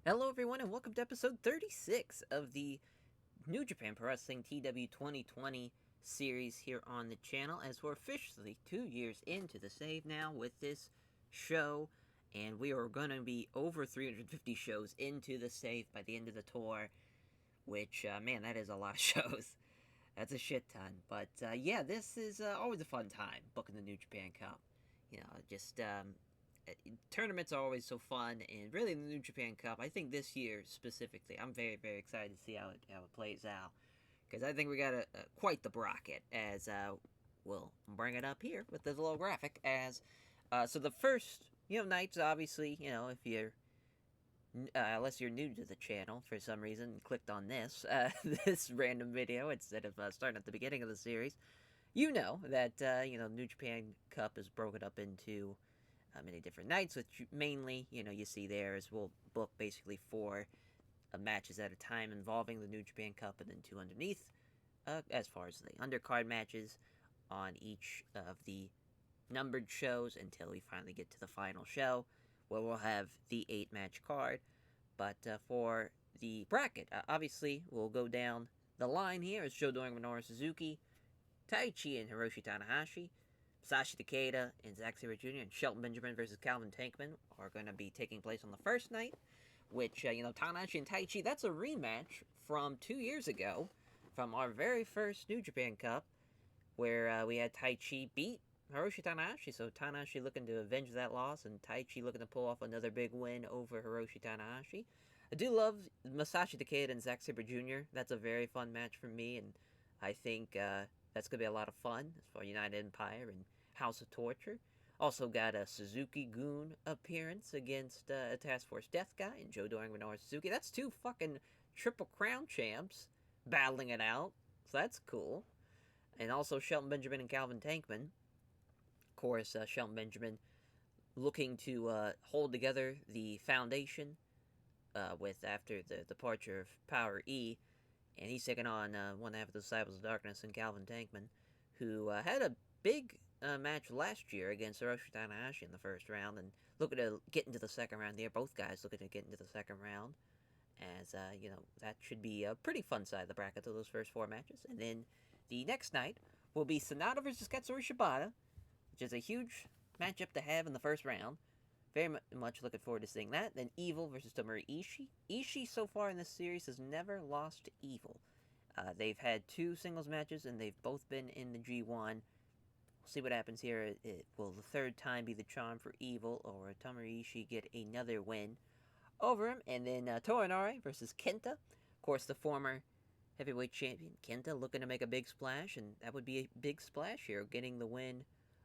Hello, everyone, and welcome to episode 36 of the New Japan Pro Wrestling TEW 2020 series here on the channel, as we're officially 2 years into the save now with this show, and we are going to be over 350 shows into the save by the end of the tour, which, man, that is a lot of shows. That's a shit ton. But, yeah, this is always a fun time, booking the New Japan Cup. Tournaments are always so fun, and really the New Japan Cup, I think this year specifically, I'm very, very excited to see how it plays out. Because I think we got quite the bracket, as we'll bring it up here with this little graphic. So the first, nights, obviously, if you're, unless you're new to the channel for some reason, and clicked on this, this random video instead of starting at the beginning of the series, you know that, New Japan Cup is broken up into many different nights, which mainly, you see there is we'll book basically four matches at a time involving the New Japan Cup, and then two underneath, as far as the undercard matches on each of the numbered shows until we finally get to the final show, where we'll have the 8-match card. But for the bracket, obviously, we'll go down the line here. It's Joe Doring, Minoru Suzuki, Taichi and Hiroshi Tanahashi, Sasha Takeda and Zack Sabre Jr. and Shelton Benjamin versus Calvin Tankman are going to be taking place on the first night, which, Tanahashi and Taichi, that's a rematch from 2 years ago, from our very first New Japan Cup, where we had Taichi beat Hiroshi Tanahashi. So Tanahashi looking to avenge that loss, and Taichi looking to pull off another big win over Hiroshi Tanahashi. I do love Masashi Takeda and Zack Sabre Jr. That's a very fun match for me, and I think that's going to be a lot of fun as for United Empire and House of Torture. Also got a Suzuki-gun appearance against a Task Force Death Guy and Joe Doring, Minoru Suzuki. That's two fucking Triple Crown champs battling it out, so that's cool. And also Shelton Benjamin and Calvin Tankman. Of course, Shelton Benjamin looking to hold together the foundation with after the departure of Power E, and he's taking on one half of the Disciples of Darkness and Calvin Tankman, who had a big match last year against Hiroshi Tanahashi in the first round, and looking to get into the second round there. Both guys looking to get into the second round, as that should be a pretty fun side of the bracket of those first four matches. And then the next night will be Sonata versus Katsuri Shibata, which is a huge matchup to have in the first round. Very much looking forward to seeing that. Then Evil versus Tomohiro Ishii. Ishii so far in this series has never lost to Evil. They've had two singles matches, and they've both been in the G1. We'll see what happens here. Will the third time be the charm for Evil, or will Tomohiro Ishii get another win over him? And then Toa Henare versus Kenta. Of course, the former heavyweight champion Kenta looking to make a big splash, and that would be a big splash here, getting the win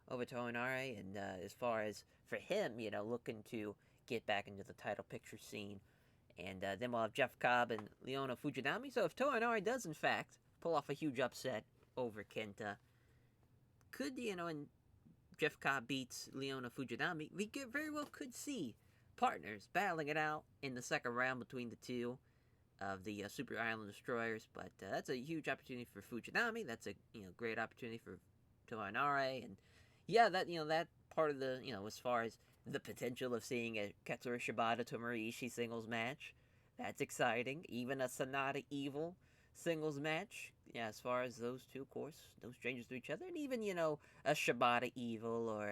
over Toa Henare. And as far as for him, looking to get back into the title picture scene. And then we'll have Jeff Cobb and Leona Fujinami. So if Toa Henare does, in fact, pull off a huge upset over Kenta, and Jeff Cobb beats Leona Fujinami, we very well could see partners battling it out in the second round between the two of the Super Island Destroyers. But that's a huge opportunity for Fujinami. That's a great opportunity for Toa Henare. And yeah, that part of the, as far as the potential of seeing a Katsura Shibata Tomohiro Ishii singles match, that's exciting. Even a Sonata Evil singles match, yeah, as far as those two, of course, no strangers to each other. And even, a Shibata Evil, or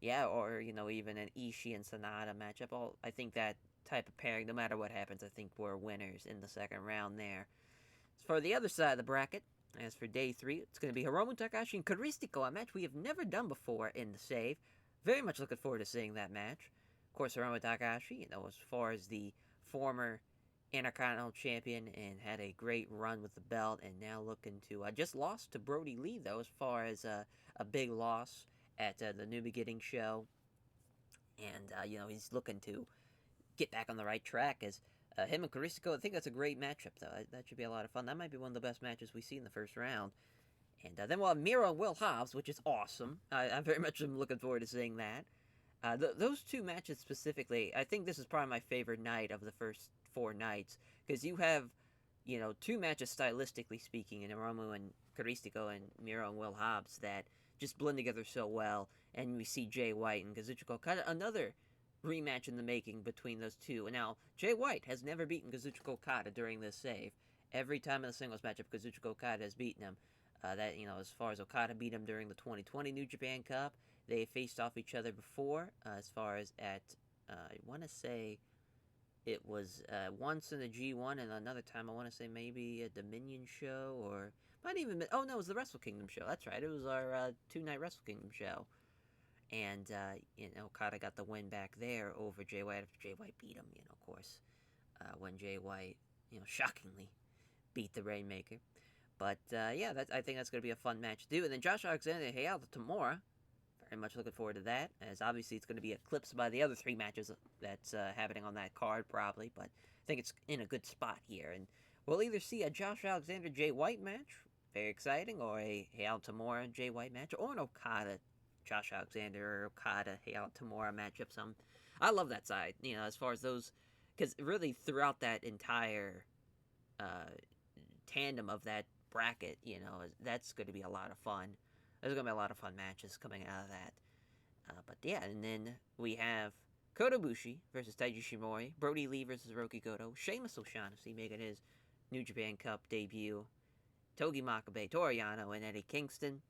even an Ishii and Sonata matchup. I think that type of pairing, no matter what happens, I think we're winners in the second round there. As for the other side of the bracket, as for day 3, it's going to be Hiromu Takahashi and Karistico, a match we have never done before in the save. Very much looking forward to seeing that match. Of course, Hiromu Takahashi, as far as the former Intercontinental Champion, and had a great run with the belt, and now looking to, just lost to Brody Lee, though, as far as a big loss at the New Beginning show. And, he's looking to get back on the right track as him and Karistico. I think that's a great matchup, though. That should be a lot of fun. That might be one of the best matches we see in the first round. And then we'll have Miro and Will Hobbs, which is awesome. I very much am looking forward to seeing that. Those two matches specifically, I think this is probably my favorite night of the first 4 nights, because you have, two matches stylistically speaking, in Hiromu and Karistico and Miro and Will Hobbs, that just blend together so well. And we see Jay White and Kazuchika Okada, another rematch in the making between those two. And now, Jay White has never beaten Kazuchika Okada during this save. Every time in a singles matchup, Kazuchika Okada has beaten him. As far as Okada beat him during the 2020 New Japan Cup, they faced off each other before. As far as at, I want to say it was once in the G1, and another time I want to say maybe a Dominion show, or might even been, oh no, it was the Wrestle Kingdom show. That's right, it was our 2-night Wrestle Kingdom show. And Okada got the win back there over Jay White after Jay White beat him. Of course, when Jay White, shockingly beat the Rainmaker. But I think that's going to be a fun match to do. And then Josh Alexander and Hayata Tamura, very much looking forward to that, as obviously it's going to be eclipsed by the other 3 matches that's happening on that card probably. But I think it's in a good spot here, and we'll either see a Josh Alexander Jay White match, very exciting, or a Hayata Tamura Jay White match, or an Okada Josh Alexander or Okada, Hayata Tamura matchup. I love that side, as far as those, because really throughout that entire tandem of that bracket, that's going to be a lot of fun. There's going to be a lot of fun matches coming out of that. And then we have Kota Ibushi versus Taiji Shimori, Brody Lee versus Roki Goto, Sheamus O'Shaughnessy making his New Japan Cup debut, Togi Makabe, Toru Yano, and Eddie Kingston.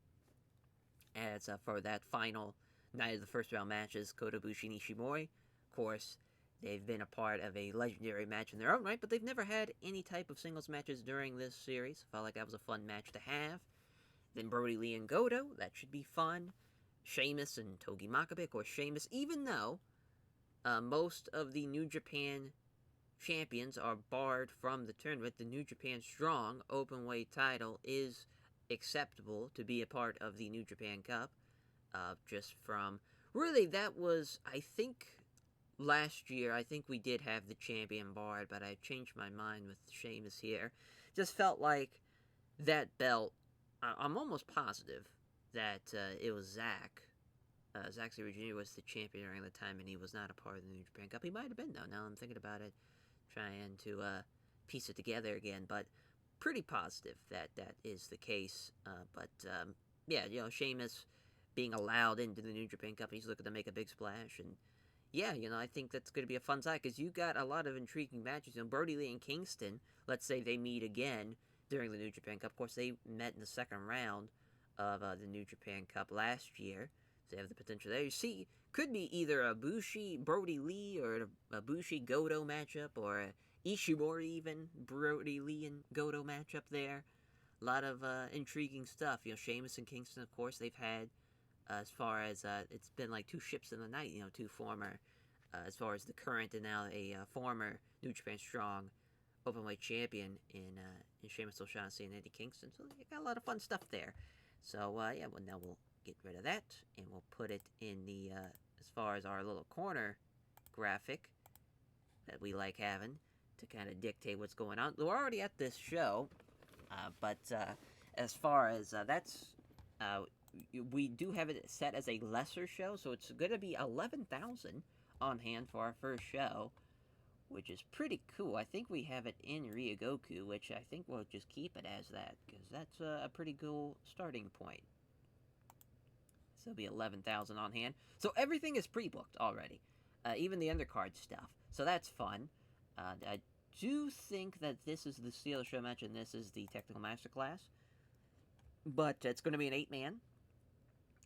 As for that final night of the first round matches, Kota Ibushi and Ishimori, of course, they've been a part of a legendary match in their own right, but they've never had any type of singles matches during this series. Felt like that was a fun match to have. Then Brody Lee and Goto, that should be fun. Sheamus and Togi Makabe, of course, Sheamus, even though most of the New Japan champions are barred from the tournament, the New Japan Strong Openweight title is acceptable to be a part of the New Japan Cup. Just from, really, that was, I think, last year, I think we did have the champion barred, but I changed my mind with Sheamus here. Just felt like that belt, I'm almost positive that it was Zack. Zack Sabre Jr. was the champion during the time, and he was not a part of the New Japan Cup. He might have been, though, now I'm thinking about it, trying to piece it together again, but pretty positive that that is the case. Sheamus being allowed into the New Japan Cup, he's looking to make a big splash, and I think that's going to be a fun side, because you got a lot of intriguing matches. Brody Lee and Kingston, let's say they meet again during the New Japan Cup. Of course, they met in the second round of the New Japan Cup last year, so they have the potential there. You see, could be either a Bushi Brody Lee or a Bushi Goto matchup, or a Ishimori even Brody Lee and Goto matchup there. A lot of intriguing stuff. Sheamus and Kingston, of course, they've had, as far as it's been like 2 ships in the night. Two former, as far as the current and now a former New Japan Strong Openweight champion in Sheamus O'Shaughnessy and Eddie Kingston. So they got a lot of fun stuff there. So now we'll get rid of that, and we'll put it in the as far as our little corner graphic that we like having to kind of dictate what's going on. We're already at this show, but as far as that's, we do have it set as a lesser show, so it's going to be 11,000 on hand for our first show, which is pretty cool. I think we have it in Ryogoku, which I think we'll just keep it as that, because that's a pretty cool starting point. So it'll be 11,000 on hand. So everything is pre-booked already, even the undercard stuff. So that's fun. I do think that this is the Steel Show match, and this is the Technical Masterclass. But it's going to be an 8-man.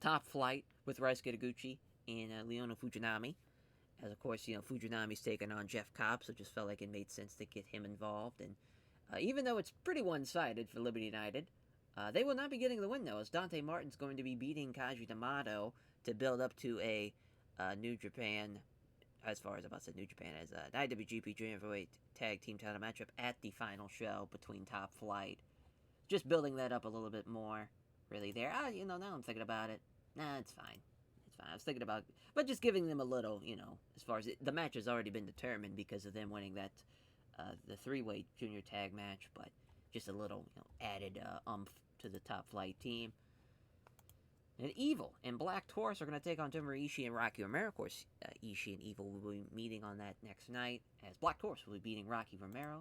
Top Flight with Ryusuke Taguchi and Leona Fujinami. As, of course, Fujinami's taking on Jeff Cobb, so it just felt like it made sense to get him involved. And even though it's pretty one-sided for Liberty United, they will not be getting the win, though, as Dante Martin's going to be beating Kaji D'Amato to build up to a New Japan, as far as I'm about to say New Japan, as an IWGP Junior Heavyweight Tag Team title matchup at the final show between Top Flight. Just building that up a little bit more, really, there. Now I'm thinking about it. Nah, it's fine. It's fine. I was thinking about, but just giving them a little, as far as the match has already been determined because of them winning that, the 3-way junior tag match, but just a little, added umph to the Top Flight team. And Evil and Black Taurus are going to take on Tomohiro Ishii and Rocky Romero. Of course, Ishii and Evil will be meeting on that next night, as Black Taurus will be beating Rocky Romero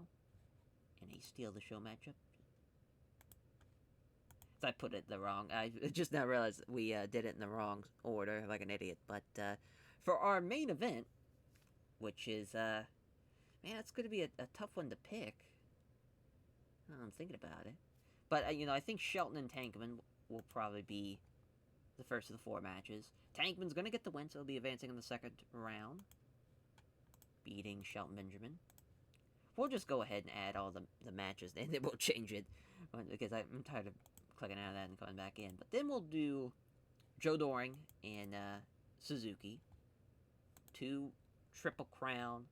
in a Steal the Show matchup. I put it the wrong. I just now realized we did it in the wrong order, like an idiot. But for our main event, which is, man, it's going to be a tough one to pick. I'm thinking about it. But, I think Shelton and Tankman will probably be the first of the 4 matches. Tankman's going to get the win, so he'll be advancing in the second round, beating Shelton Benjamin. We'll just go ahead and add all the matches, and then we'll change it, because I'm tired of clicking out of that and coming back in. But then we'll do Joe Doring and Suzuki, 2 Triple Crown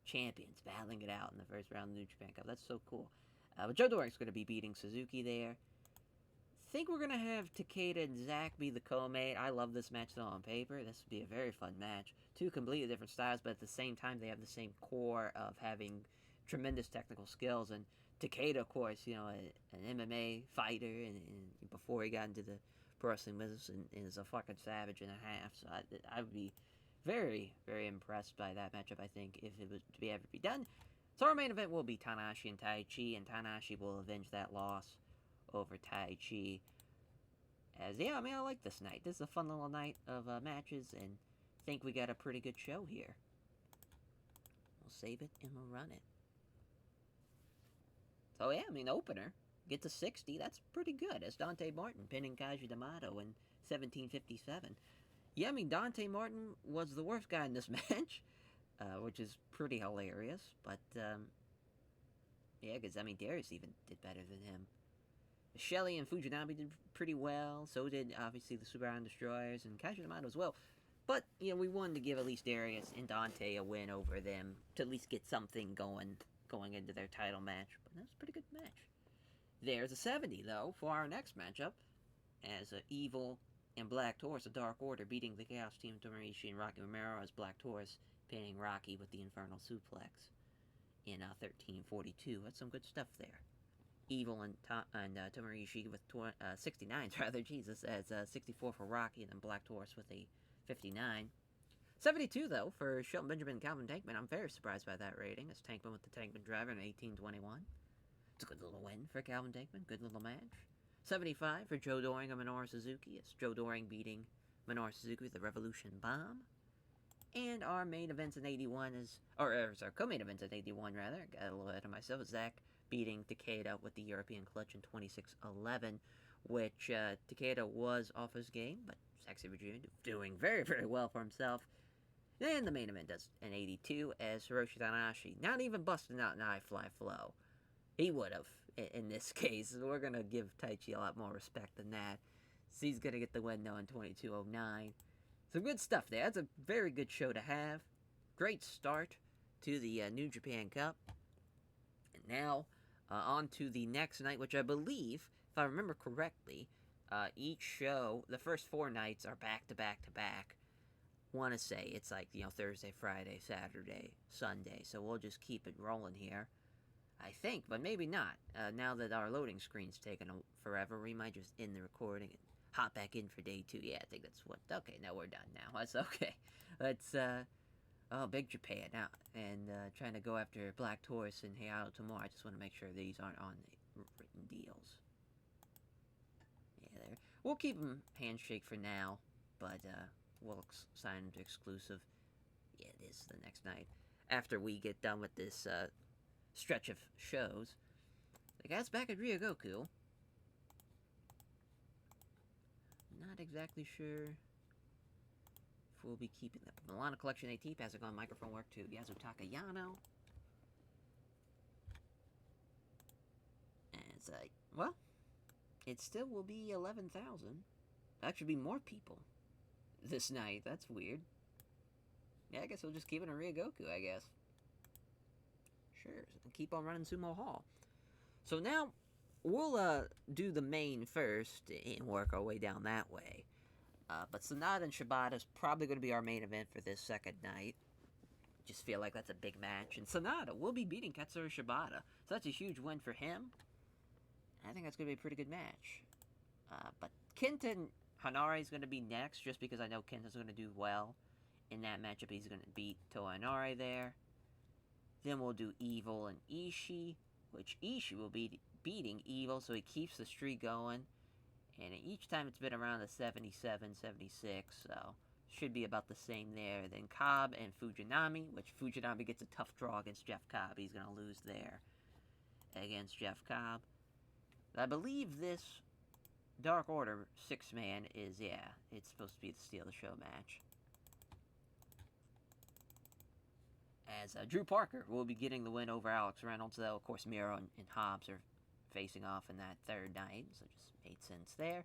champions battling it out in the first round of the New Japan Cup. That's so cool. But Joe Doring's going to be beating Suzuki there. Think we're going to have Takeda and Zack be the co-main. I love this match though on paper. This would be a very fun match. 2 completely different styles, but at the same time they have the same core of having tremendous technical skills. And Takeda, of course, an MMA fighter, and before he got into the pro wrestling business, and is a fucking savage and a half. So I would be very, very impressed by that matchup, I think, if it was to be ever be done. So our main event will be Tanahashi and Taichi, and Tanahashi will avenge that loss over Taichi. As, I like this night. This is a fun little night of matches, and I think we got a pretty good show here. We'll save it and we'll run it. So opener. Get to 60, that's pretty good. As Dante Martin pinning Kaiji D'Amato in 1757. Yeah, Dante Martin was the worst guy in this match, which is pretty hilarious. But, because, Darius even did better than him. Shelley and Fujinami did pretty well. So did, obviously, the Super Iron Destroyers and Kaiji D'Amato as well. But, we wanted to give at least Darius and Dante a win over them to at least get something going into their title match. But that was a pretty good match. There's a 70, though, for our next matchup, as Evil and Black Taurus, a Dark Order, beating the Chaos Team, Tomoichi and Rocky Romero, as Black Taurus pinning Rocky with the Infernal Suplex in 1342. That's some good stuff there. Evil and Tomoichi with 69s, rather, Jesus, as 64 for Rocky, and then Black Taurus with a 59. 72, though, for Shelton Benjamin and Calvin Tankman. I'm very surprised by that rating. It's Tankman with the Tankman driver in 1821. It's a good little win for Calvin Tankman. Good little match. 75 for Joe Doring and Minoru Suzuki. It's Joe Doring beating Minoru Suzuki with the Revolution Bomb. And our main events in 81 is... Or, our co-main events in 81, rather. Got a little ahead of myself. Zack beating Takeda with the European Clutch in 26-11. Which, Takeda was off his game, but Zack Sabre Jr. doing very, very well for himself. And the main event does in 82 as Hiroshi Tanahashi not even busting out an I-Fly Flow. He would have in this case. We're going to give Taichi a lot more respect than that. So he's going to get the win now in 22:09. Some good stuff there. That's a very good show to have. Great start to the New Japan Cup. And now on to the next night, which I believe, if I remember correctly, each show, the first 4 nights are back to back to back. Want to say it's like, Thursday, Friday, Saturday, Sunday. So we'll just keep it rolling here. I think, but maybe not. Now that our loading screen's taken forever, we might just end the recording and hop back in for day 2. Yeah, I think that's what... Okay, now we're done now. That's okay. Let's, Big Japan now. And trying to go after Black Taurus and Heiharu tomorrow. I just want to make sure these aren't on the written deals. Yeah, there. We'll keep them handshake for now, but, we'll sign them to exclusive. Yeah, it is the next night. After we get done with this, stretch of shows. The guy's back at Ryogoku. Not exactly sure if we'll be keeping that. Milano Collection AT passing on microphone work to Yasutaka Yano. And it's like, well, it still will be 11,000. That should be more people this night. That's weird. Yeah, I guess we'll just keep it in Ryogoku, I guess. Sure, keep on running Sumo Hall. So now, we'll do the main first and work our way down that way. But Sonata and Shibata is probably going to be our main event for this second night. Just feel like that's a big match. And Sonata will be beating Katsura Shibata. So that's a huge win for him. I think that's going to be a pretty good match. But Kenta Hanare is going to be next, just because I know Kenta's going to do well in that matchup. He's going to beat Toa Hanare there. Then we'll do Evil and Ishii, which Ishii will be beating Evil, so he keeps the streak going. And each time it's been around the 77, 76, so should be about the same there. Then Cobb and Fujinami, which Fujinami gets a tough draw against Jeff Cobb. He's going to lose there against Jeff Cobb. I believe this Dark Order 6-man is, yeah, it's supposed to be the Steal the Show match. As Drew Parker will be getting the win over Alex Reynolds, though, of course, Miro and Hobbs are facing off in that third night, so it just made sense there.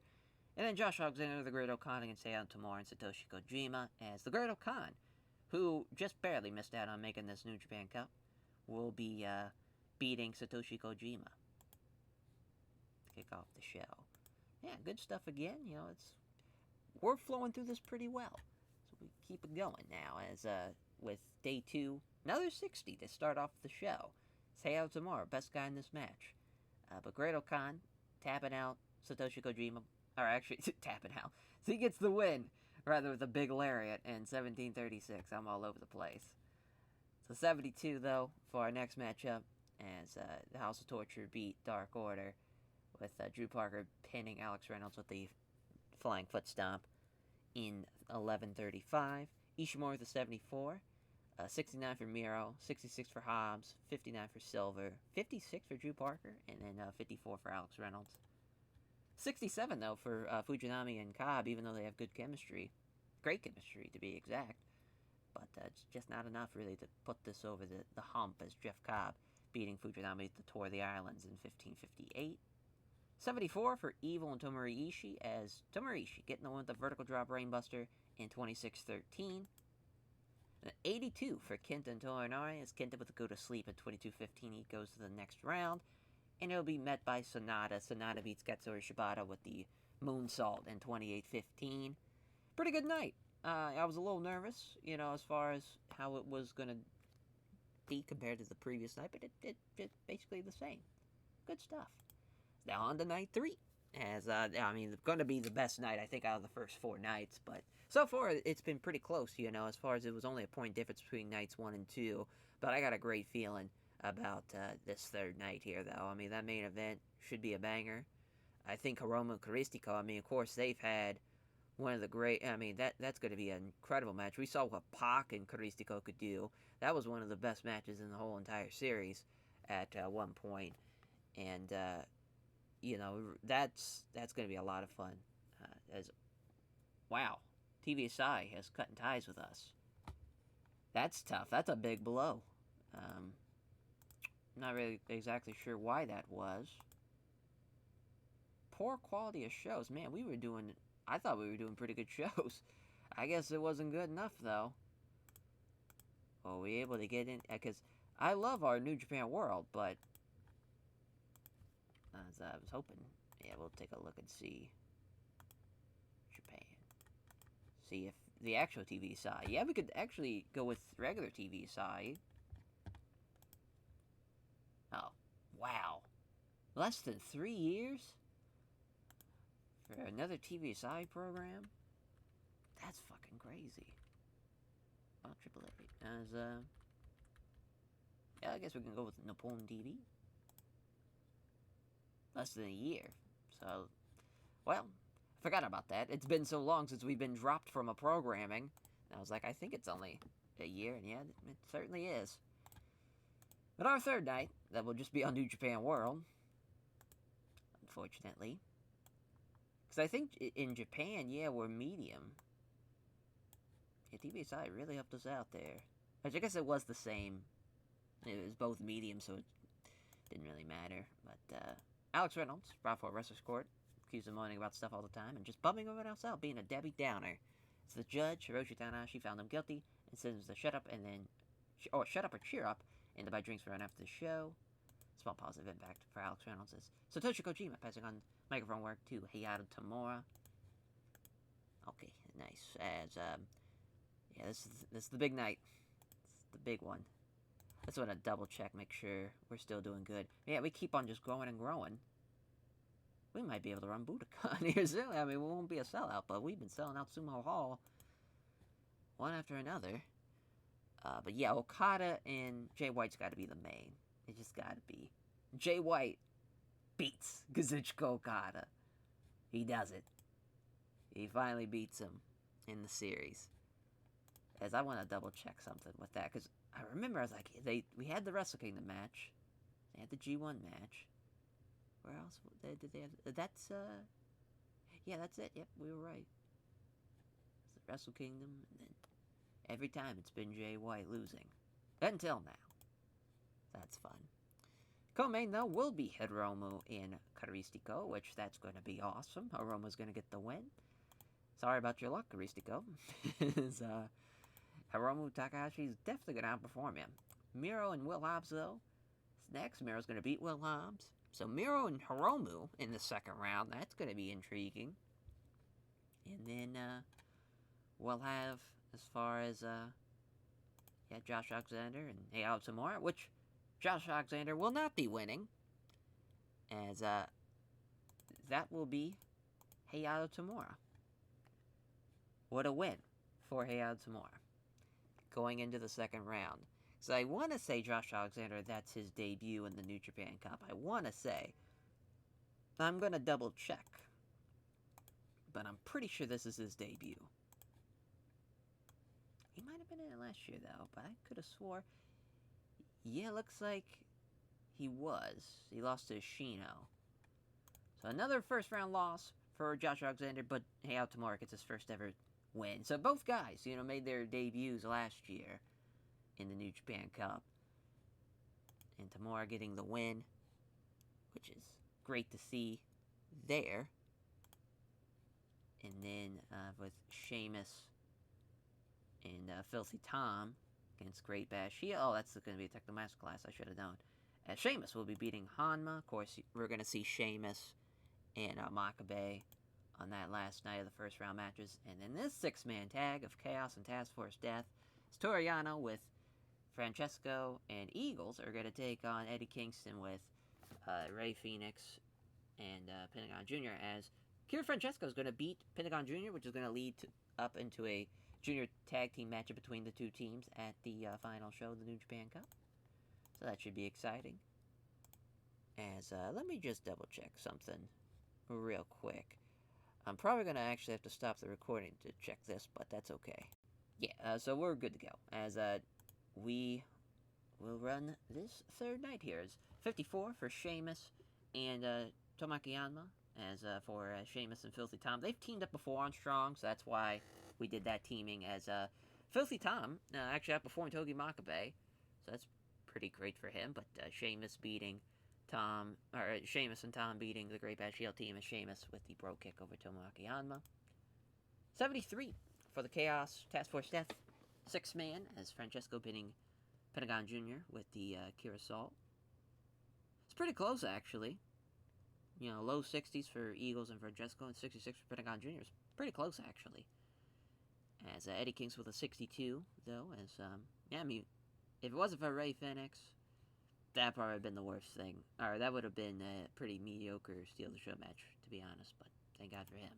And then Josh Alexander, the Great O'Khan against Heihachi Tamura and Satoshi Kojima, as the Great O'Khan, who just barely missed out on making this New Japan Cup, will be beating Satoshi Kojima to kick off the show. Yeah, good stuff again. You know, we're flowing through this pretty well, so we keep it going now. As with day 2, another 60 to start off the show. It's Heihachi Tamura, best guy in this match, but Great O'Khan tapping out Satoshi Kojima. Or actually, tapping out. So he gets the win, rather, with a big lariat in 1736. I'm all over the place. So 72, though, for our next matchup, as the House of Torture beat Dark Order, with Drew Parker pinning Alex Reynolds with the flying foot stomp in 11:35. Ishimori with a 74. 69 for Miro, 66 for Hobbs, 59 for Silver, 56 for Drew Parker, and then 54 for Alex Reynolds. 67, though, for Fujinami and Cobb, even though they have good chemistry. Great chemistry, to be exact. But it's just not enough, really, to put this over the hump as Jeff Cobb beating Fujinami at the Tour of the Islands in 1558. 74 for Evil and Tomohiro Ishii, as Tomohiro Ishii getting the one with the vertical drop brainbuster in 26:13. 82 for Kenta and Toa Henare, as Kenta with a go to sleep at 22:15. He goes to the next round. And it'll be met by Sonata. Sonata beats Katsuri Shibata with the moonsault in 28:15. Pretty good night. I was a little nervous, you know, as far as how it was going to be compared to the previous night, but it's basically the same. Good stuff. Now on to night 3. As, I mean, it's going to be the best night, I think, out of the first 4 nights, but so far it's been pretty close, you know, as far as it was only a point difference between nights 1 and 2, but I got a great feeling about this third night here, though. I mean, that main event should be a banger. I think Hiromu and Caristico, I mean, of course, they've had one of the great, I mean, that's going to be an incredible match. We saw what Pac and Caristico could do. That was one of the best matches in the whole entire series at one point. And, you know, that's going to be a lot of fun. Wow, TVSI has cut ties with us. That's tough. That's a big blow. Not really exactly sure why that was. Poor quality of shows. Man, I thought we were doing pretty good shows. I guess it wasn't good enough, though. Were we able to get in? Because I love our New Japan World, but as I was hoping. Yeah, we'll take a look and see. Japan. See if the actual TV side. Yeah, we could actually go with regular TV side. Oh, wow. Less than 3 years? For another TVSI program? That's fucking crazy. Oh, AAA. Yeah, I guess we can go with Nippon TV. Less than a year. So, well, I forgot about that. It's been so long since we've been dropped from a programming. And I was like, I think it's only a year, and yeah, it certainly is. But our third night, that will just be on New Japan World, unfortunately. Because I think in Japan, yeah, we're medium. Yeah, TBSI really helped us out there. I guess it was the same. It was both medium, so it didn't really matter. But Alex Reynolds, brought for a wrestler's court, accused of moaning about stuff all the time and just bumming everyone else out, being a Debbie Downer. So the judge, Hiroshi Tanahashi, found him guilty and sentenced him to shut up or cheer up, and to buy drinks for him after the show. Small positive impact for Alex Reynolds is Satoshi Kojima passing on microphone work to Heihachi Tamura. Okay, nice. As yeah, this is the big night. It's the big one. I just want to double check, make sure we're still doing good. Yeah, we keep on just growing and growing. We might be able to run Budokan here soon. I mean, we won't be a sellout, but we've been selling out Sumo Hall one after another. But yeah, Okada and Jay White's got to be the main. It just got to be. Jay White beats Kazuchika Okada. He does it. He finally beats him in the series. as I want to double check something with that, because I remember I was like, we had the Wrestle Kingdom match, they had the G1 match. Where else did they have? That's yeah, that's it. Yep, we were right. It's the Wrestle Kingdom, and then every time it's been Jay White losing until now. That's fun. Co-main, though, will be Hiromu in Caristico, which that's going to be awesome. Hiromu's going to get the win. Sorry about your luck, Caristico. Hiromu Takahashi is definitely going to outperform him. Miro and Will Hobbs, though, is next. Miro's going to beat Will Hobbs. So Miro and Hiromu in the second round. That's going to be intriguing. And then we'll have, as far as Josh Alexander and Heihachi Tamura, which Josh Alexander will not be winning, as that will be Heihachi Tamura. What a win for Heihachi Tamura going into the second round. So I want to say Josh Alexander, that's his debut in the New Japan Cup. I want to say. I'm going to double check. But I'm pretty sure this is his debut. He might have been in it last year, though. But I could have swore. Yeah, looks like he was. He lost to Ishino. So another first round loss for Josh Alexander. But Heihachi Tamura gets his first ever win. So both guys, made their debuts last year in the New Japan Cup. And Tamura getting the win, which is great to see there. And then with Sheamus and Filthy Tom against Great Bash Heel. Oh, that's going to be a Techno Masterclass. I should have known. Sheamus will be beating Hanma. Of course, we're going to see Sheamus and Makabe on that last night of the first round matches. And then this six-man tag of Chaos and Task Force Death is Toru Yano with Francesco and Eagles are going to take on Eddie Kingston with Rey Fenix and Pentagon Jr. as Kira Francesco is going to beat Pentagon Jr., which is going to lead up into a junior tag team matchup between the two teams at the final show of the New Japan Cup. So that should be exciting. As let me just double check something real quick. I'm probably going to actually have to stop the recording to check this, but that's okay. Yeah, so we're good to go. As we will run this third night here. It's 54 for Sheamus and Tomoaki Hanma. As for Sheamus and Filthy Tom, they've teamed up before on Strong, so that's why we did that teaming. As Filthy Tom actually outperformed Togi Makabe, so that's pretty great for him. But Sheamus beating Sheamus and Tom beating the Great Bash Heel team, and Sheamus with the Bro Kick over Tomoaki Hanma. 73 for the Chaos Task Force Death 6-man, as Francesco beating Pentagon Jr. with the Kira Salt. It's pretty close, actually. Low 60s for Eagles and Francesco, and 66 for Pentagon Jr. It's pretty close, actually. As Eddie Kings with a 62, though. As if it wasn't for Rey Fenix, that'd probably have been the worst thing. Or that would have been a pretty mediocre Steal the Show match, to be honest. But thank God for him.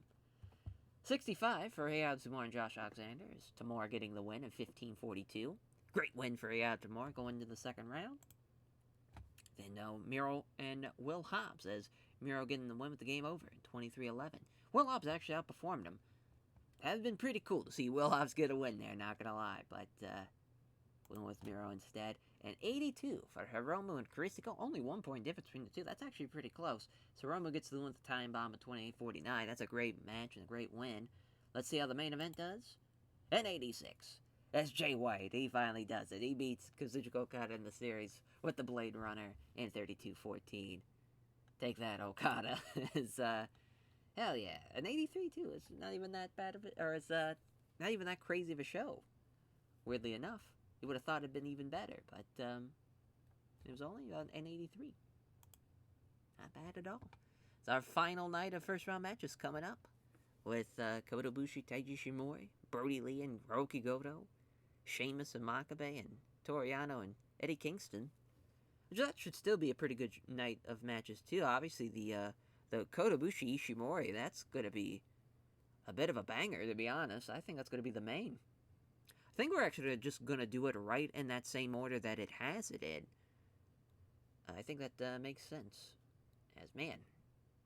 65 for Heihachi Tamura and Josh Alexander. Is Tamura getting the win at 15:42. Great win for Heihachi Tamura going into the second round. Then Miro and Will Hobbs, as Miro getting the win with the game over in 23-11. Will Hobbs actually outperformed him. That would been pretty cool to see Will Hobbs get a win there, not gonna lie. But went with Miro instead. And 82 for Hiromu and Caristico. Only 1 point difference between the two. That's actually pretty close. So Hiromu gets the win with the time bomb at 28:49. That's a great match and a great win. Let's see how the main event does. And 86. That's Jay White. He finally does it. He beats Kazuchika Okada in the series with the Blade Runner in 32-14. Take that, Okada. It's, hell yeah. An 83, too. It's not even that bad of it. Or it's not even that crazy of a show. Weirdly enough. You would have thought it'd been even better. But it was only an 83. Not bad at all. It's our final night of first round matches coming up. With Kota Ibushi, Taiji Shimori, Brody Lee, and Hiroki Goto, Sheamus and Makabe, and Toru Yano and Eddie Kingston. That should still be a pretty good night of matches too. Obviously, the Kota Ibushi Ishimori, that's going to be a bit of a banger, to be honest. I think that's going to be the main. I think we're actually just going to do it right in that same order that it has it in. I think that makes sense. As, man,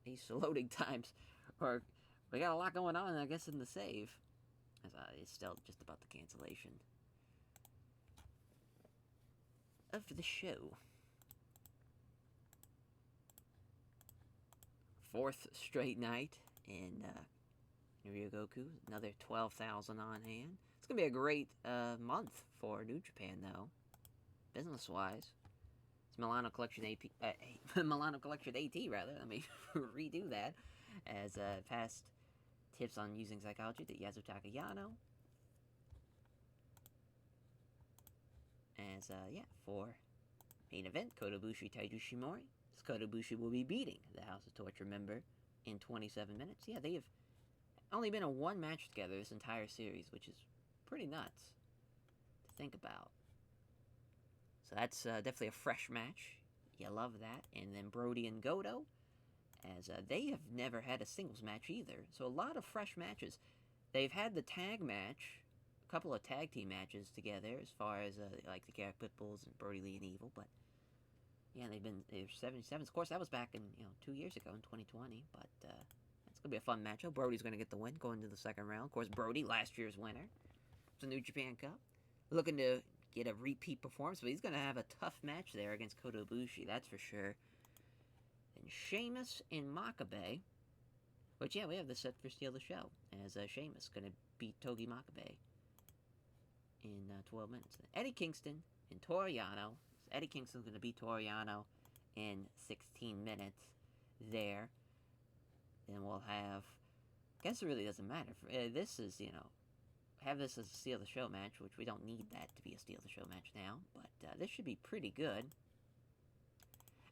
these loading times are... We got a lot going on, I guess, in the save. As it's still just about the cancellation of the show. Fourth straight night in Ryogoku. Another 12,000 on hand. It's going to be a great month for New Japan, though. Business-wise. It's Milano Collection Milano Collection AT, rather. Let me redo that. As past tips on using psychology to Yasutaka Yano. As, for main event, Kota Ibushi Taiju Shimori. Kota Ibushi will be beating the House of Torture member in 27 minutes. Yeah, they have only been in one match together this entire series, which is pretty nuts to think about. So that's definitely a fresh match. You love that. And then Brody and Goto, as they have never had a singles match either. So a lot of fresh matches. They've had the tag match, a couple of tag team matches together, as far as like the Garrett Pitbulls and Brody Lee and Evil, but yeah, they're 77. Of course, that was back in 2 years ago in 2020. But it's gonna be a fun matchup. Brody's gonna get the win going to the second round. Of course, Brody, last year's winner, of the New Japan Cup, looking to get a repeat performance, but he's gonna have a tough match there against Kota Ibushi. That's for sure. And Sheamus and Makabe, which we have this set for Steal the Show, as Sheamus gonna beat Togi Makabe in 12 minutes. Eddie Kingston and Toru Yano. Eddie Kingston's going to beat Toru Yano in 16 minutes there. Then we'll have... I guess it really doesn't matter. This is, have this as a Steal the Show match, which we don't need that to be a Steal the Show match now. But this should be pretty good.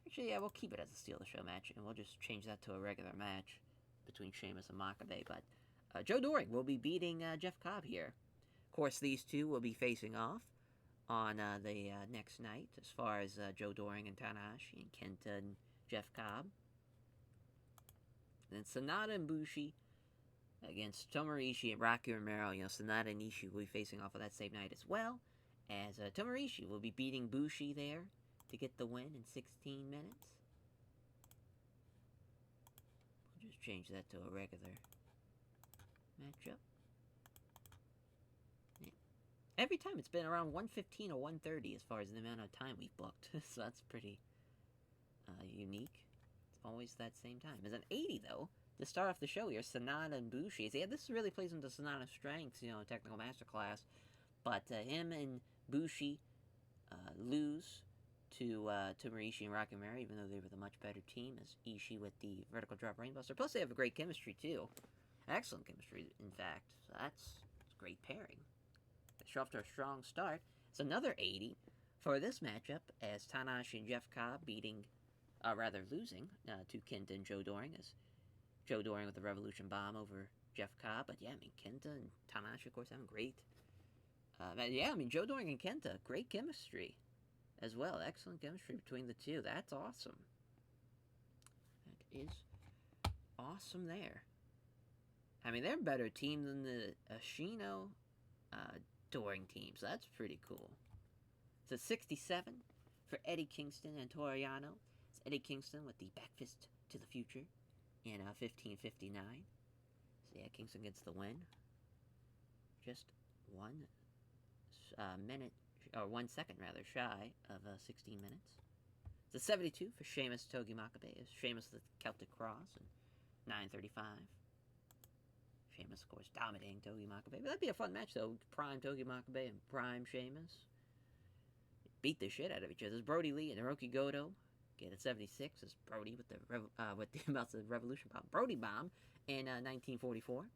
Actually, we'll keep it as a Steal the Show match, and we'll just change that to a regular match between Sheamus and Makabe. But Joe Doring will be beating Jeff Cobb here. Of course, these two will be facing off on the next night, as far as Joe Doring and Tanahashi, and Kenta and Jeff Cobb. And then Sanada and Bushi against Tomohiro Ishii and Rocky Romero. Sanada and Ishii will be facing off on that same night as well, as Tomohiro Ishii will be beating Bushi there to get the win in 16 minutes. We'll just change that to a regular matchup. Every time it's been around 1:15 or 1:30 as far as the amount of time we've booked. So that's pretty unique. It's always that same time. As an 80, though, to start off the show here, Sanada and Bushi. So, this really plays into Sanada's strengths, technical masterclass. But him and Bushi lose to Tomohiro Ishii and Rocky Romero, even though they were the much better team, as Ishii with the vertical drop brainbuster. Plus, they have a great chemistry, too. Excellent chemistry, in fact. So that's a great pairing. They're off to a strong start. It's another 80 for this matchup, as Tanahashi and Jeff Cobb losing to Kenta and Joe Doring, as Joe Doring with the Revolution Bomb over Jeff Cobb. But Kenta and Tanahashi, of course, having great. Joe Doring and Kenta, great chemistry as well. Excellent chemistry between the two. That's awesome. That is awesome there. They're a better team than the Ashino Doring team, so that's pretty cool. So 67 for Eddie Kingston and Toru Yano. It's Eddie Kingston with the back fist to the future in 15:59. So Kingston gets the win. Just 1 minute, or 1 second rather, shy of 16 minutes. It's a 72 for Sheamus Togi Makabe. It's Sheamus the Celtic Cross in 9:35. Sheamus, of course, dominating Togi Makabe. But that'd be a fun match, though. Prime Togi Makabe and Prime Sheamus beat the shit out of each other. Brody Lee and Hiroki Goto get a 76 as Brody with the Revolution Bomb. Brody Bomb in 1944.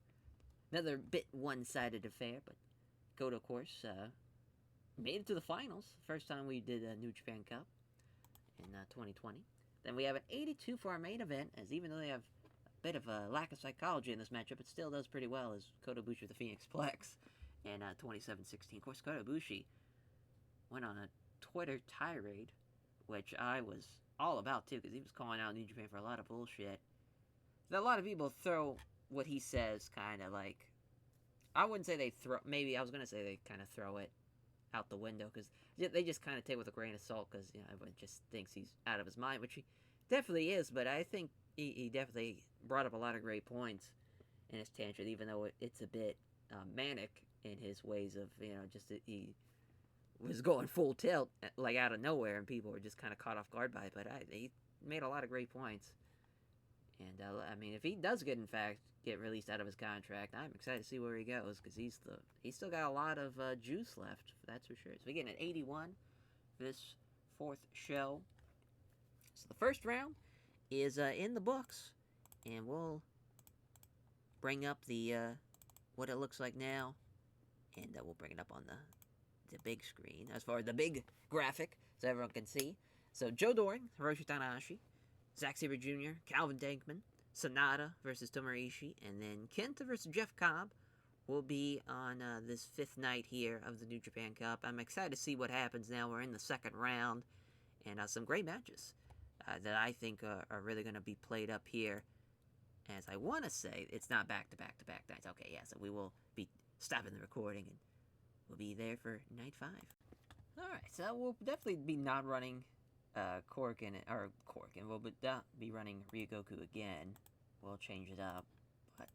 Another bit one-sided affair, but Goto, of course, made it to the finals. First time we did a New Japan Cup in 2020. Then we have an 82 for our main event, as even though they have bit of a lack of psychology in this matchup, it still does pretty well, as Kota Ibushi with the Phoenix Plex in 27-16. Of course, Kota Ibushi went on a Twitter tirade, which I was all about, too, because he was calling out New Japan for a lot of bullshit. A lot of people throw what he says kind of like... I wouldn't say they throw... Maybe I was going to say they kind of throw it out the window, because they just kind of take it with a grain of salt, because everyone just thinks he's out of his mind, which he definitely is, but I think... He definitely brought up a lot of great points in his tangent, even though it's a bit, I don't want to say, manic in his ways of, just that he was going full tilt, like out of nowhere, and people were just kind of caught off guard by it. But he made a lot of great points. And I mean, if he does get, in fact, get released out of his contract, I'm excited to see where he goes, because he's still got a lot of juice left, that's for sure. So we get an 81 for this fourth show. So the first round is in the books, and we'll bring up the what it looks like now, and we'll bring it up on the big screen, as far as the big graphic, so everyone can see. So Joe Doring, Hiroshi Tanahashi, Zack Sabre Jr., Calvin Tankman, Sonata versus Tomoishi, and then Kenta versus Jeff Cobb will be on this fifth night here of the New Japan Cup. I'm excited to see what happens now. We're in the second round, and some great matches that I think are really going to be played up here. As I want to say, it's not back-to-back-to-back nights. Okay, yeah, so we will be stopping the recording, and we'll be there for night 5. Alright, so we'll definitely be not running Corkin, we'll be running Ryogoku again. We'll change it up. But,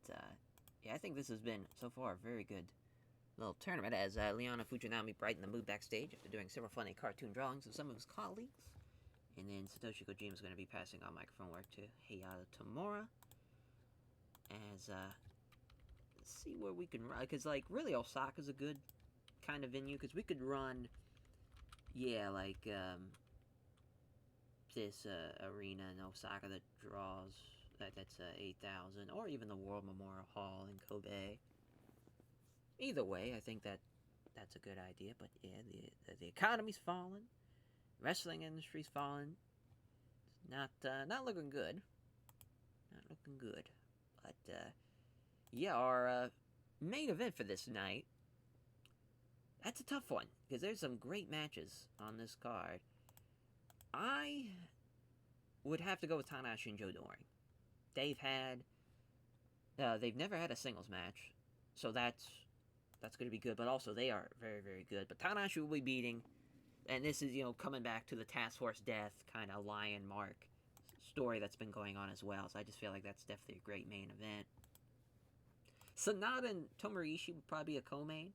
yeah, I think this has been, so far, a very good little tournament, as Liana Fujinami brightened the mood backstage after doing several funny cartoon drawings of some of his colleagues. And then Satoshi Kojima is going to be passing on microphone work to Hayata Tamura. As, let's see where we can run, because, like, really Osaka's a good kind of venue, because we could run, yeah, like, this arena in Osaka that draws, that's 8,000, or even the World Memorial Hall in Kobe. Either way, I think that's a good idea, but yeah, the economy's falling, wrestling industry's falling. It's not looking good. Not looking good. But, yeah, our main event for this night, that's a tough one, because there's some great matches on this card. I would have to go with Tanahashi and Joe Doring. They've never had a singles match, so that's going to be good, but also they are very, very good. But Tanahashi will be beating, and this is, coming back to the Task Force Death kind of Lion Mark story that's been going on as well, so I just feel like that's definitely a great main event. Sonata and Tomoishi would probably be a co-main,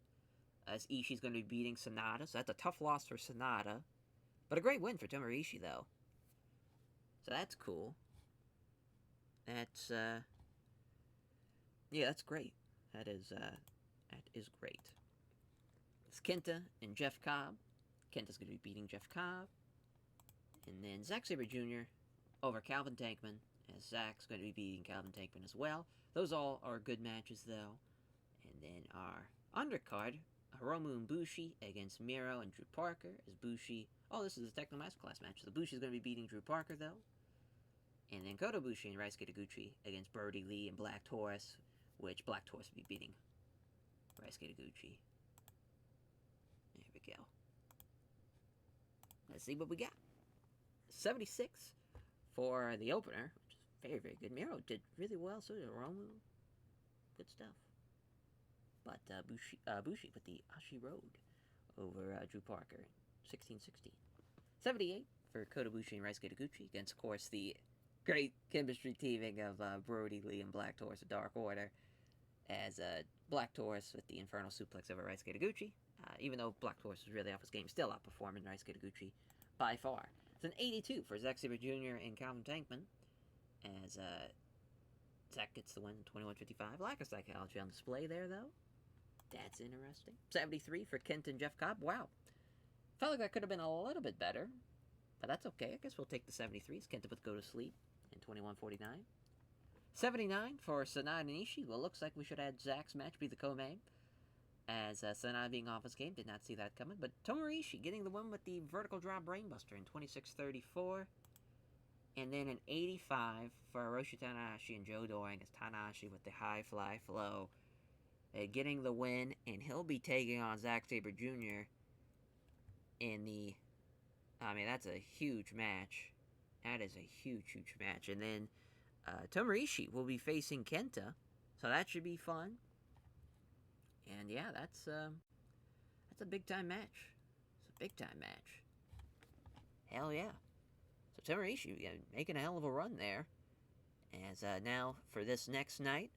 as Ishii's going to be beating Sonata, so that's a tough loss for Sonata, but a great win for Tomoishi, though. So that's cool. That's, yeah, that's great. That is great. It's Kenta and Jeff Cobb. Kenta's going to be beating Jeff Cobb. And then Zack Sabre Jr. over Calvin Tankman, as Zack's going to be beating Calvin Tankman as well. Those all are good matches, though. And then our undercard, Hiromu and Bushi against Miro and Drew Parker, as Bushi... Oh, this is a Techno Masterclass match, so Bushi's going to be beating Drew Parker, though. And then Kota Ibushi and Ryusuke Taguchi against Brody Lee and Black Taurus, which Black Taurus will be beating Ryusuke Taguchi. There we go. Let's see what we got. 76 for the opener, which is very, very good. Miro did really well, so did Hiromu. Good stuff. But Bushi put the Ashi Road over Drew Parker, 16-16. 78 for Kota Ibushi and Ryusuke Taguchi against, of course, the great chemistry teaming of Brody Lee and Black Taurus of Dark Order, as Black Taurus with the Infernal Suplex over Ryusuke Taguchi. Even though Black Taurus was really off his game, still outperforming Ryusuke Taguchi by far. It's an 82 for Zack Sabre Jr. and Calvin Tankman, as Zack gets the win, 21-55. Lack of psychology on display there, though. That's interesting. 73 for Kent and Jeff Cobb. Wow. Felt like that could have been a little bit better, but that's okay. I guess we'll take the 73s. Kenta with Go to Sleep in 21-49. 79 for Sanada and Ishii. Well, looks like we should add Zack's match be the co-main, as Sanada being off his game. Did not see that coming. But Tomoishi getting the win with the vertical drop brainbuster in 26-34. And then an 85 for Hiroshi Tanahashi and Joe Doring, as Tanahashi with the high fly flow getting the win. And he'll be taking on Zack Sabre Jr. in the... I mean, that's a huge match. That is a huge, huge match. And then Tomoishi will be facing Kenta, so that should be fun. And yeah, that's a big-time match. It's a big-time match. Hell yeah. So Tomoishi making a hell of a run there. As now, for this next night,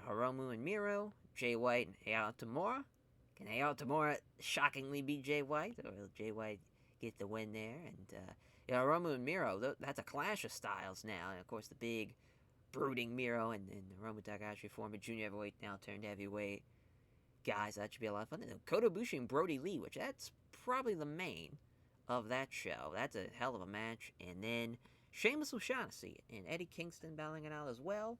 Hiromu and Miro Jay White and Heihachi Tamura. Can Heihachi Tamura shockingly beat Jay White, or will Jay White get the win there? And Hiromu and Miro, that's a clash of styles now. And of course, the big brooding Miro and Hiromu Takahashi former junior heavyweight, now turned heavyweight guys. That should be a lot of fun. And Kota Ibushi and Brody Lee, which that's probably the main of that show. That's a hell of a match. And then Sheamus O'Shaughnessy and Eddie Kingston battling it out as well.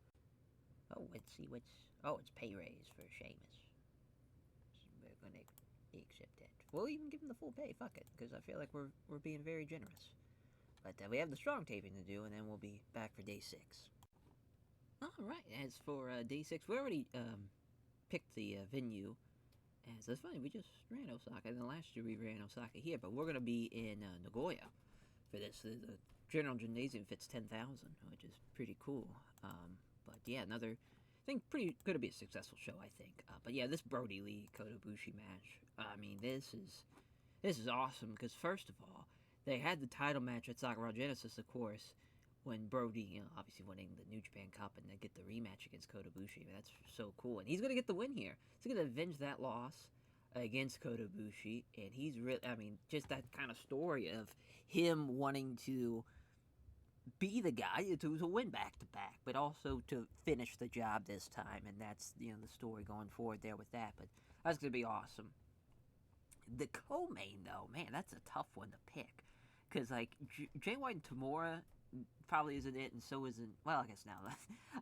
Oh, let's see what's. Oh, it's pay raise for Sheamus. We're gonna accept that. We'll even give him the full pay. Fuck it, because I feel like we're being very generous. But we have the strong taping to do, and then we'll be back for day 6. All right. As for day 6, we already picked the venue. And so it's funny, we just ran Osaka, and then last year we ran Osaka here, but we're gonna be in Nagoya for this. The general gymnasium fits 10,000, which is pretty cool. But yeah, another. I think pretty going to be a successful show, I think. But yeah, this Brody Lee Kota Ibushi match. I mean, this is awesome because first of all, they had the title match at Sakura Genesis, of course, when Brody, obviously winning the New Japan Cup, and then get the rematch against Kota Ibushi. I mean, that's so cool, and he's going to get the win here. He's going to avenge that loss against Kota Ibushi, and he's really, I mean, just that kind of story of him wanting to be the guy to win back-to-back, but also to finish the job this time, and that's, the story going forward there with that, but that's going to be awesome. The co-main, though, man, that's a tough one to pick, because, like, Jay White and Tamura probably isn't it, and so isn't, well, I guess now,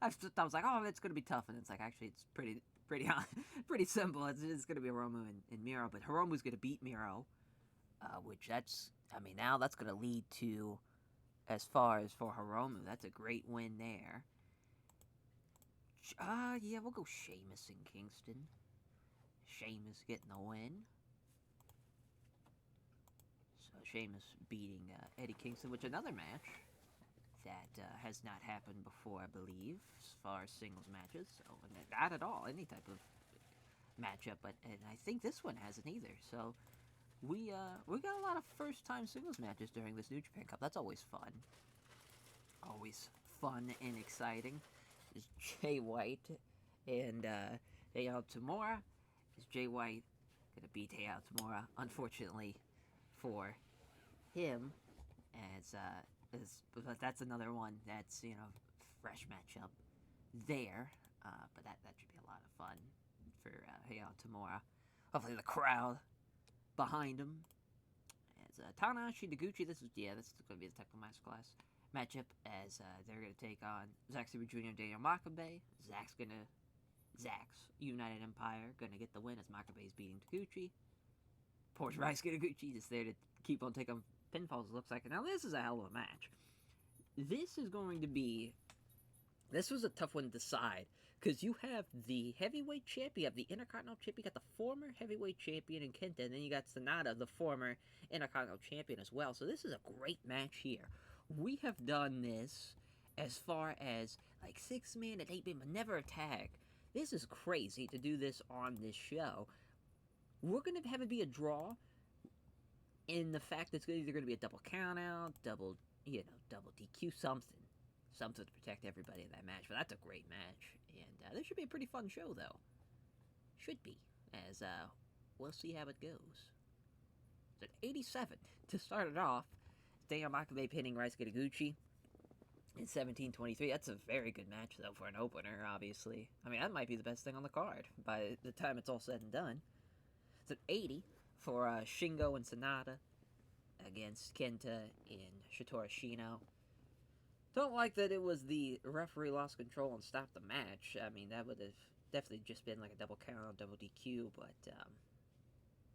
I was like, oh, it's going to be tough, and it's like, actually, it's pretty simple. It's going to be Hiromu and Miro, but Hiromu's going to beat Miro, which that's, I mean, now that's going to lead to, as far as for Hiromu, that's a great win there. Yeah, we'll go Sheamus and Kingston. Sheamus getting the win. So Sheamus beating Eddie Kingston, which another match that has not happened before, I believe, as far as singles matches. So not at all, any type of matchup, and I think this one hasn't either. So we got a lot of first-time singles matches during this New Japan Cup. That's always fun. Always fun and exciting. Is Jay White and Heihachi Tamura. Is Jay White going to beat Heihachi Tamura? Unfortunately for him, but that's another one that's, fresh matchup there. But that should be a lot of fun for Heihachi Tamura. Hopefully the crowd behind him. As Tanahashi Noguchi, this is going to be the technical masterclass matchup, as they're going to take on Zack Sabre Jr. and Daniel Makabe. Zack's United Empire going to get the win as Makabe's beating Taguchi. Poor Ryusuke Taguchi just there to keep on taking pinfalls, it looks like. Now this is a hell of a match. This was a tough one to decide, because you have the heavyweight champion, you have the Intercontinental champion, you got the former heavyweight champion in Kenta, and then you got Sonata, the former Intercontinental champion as well. So this is a great match here. We have done this as far as like 6-man and 8-man, but never a tag. This is crazy to do this on this show. We're going to have it be a draw in the fact that it's either going to be a double countout, double DQ, something to protect everybody in that match. But that's a great match, and this should be a pretty fun show, though. Should be, as we'll see how it goes. So at 87 to start it off, Daniel Makabe pinning Ryusuke Taguchi in 17:23. That's a very good match, though, for an opener, obviously. I mean, that might be the best thing on the card by the time it's all said and done. It's at 80 for Shingo and Sonata against Kenta and Shotaro Ashino. Don't like that it was the referee lost control and stopped the match. I mean, that would have definitely just been like a double count, double DQ, but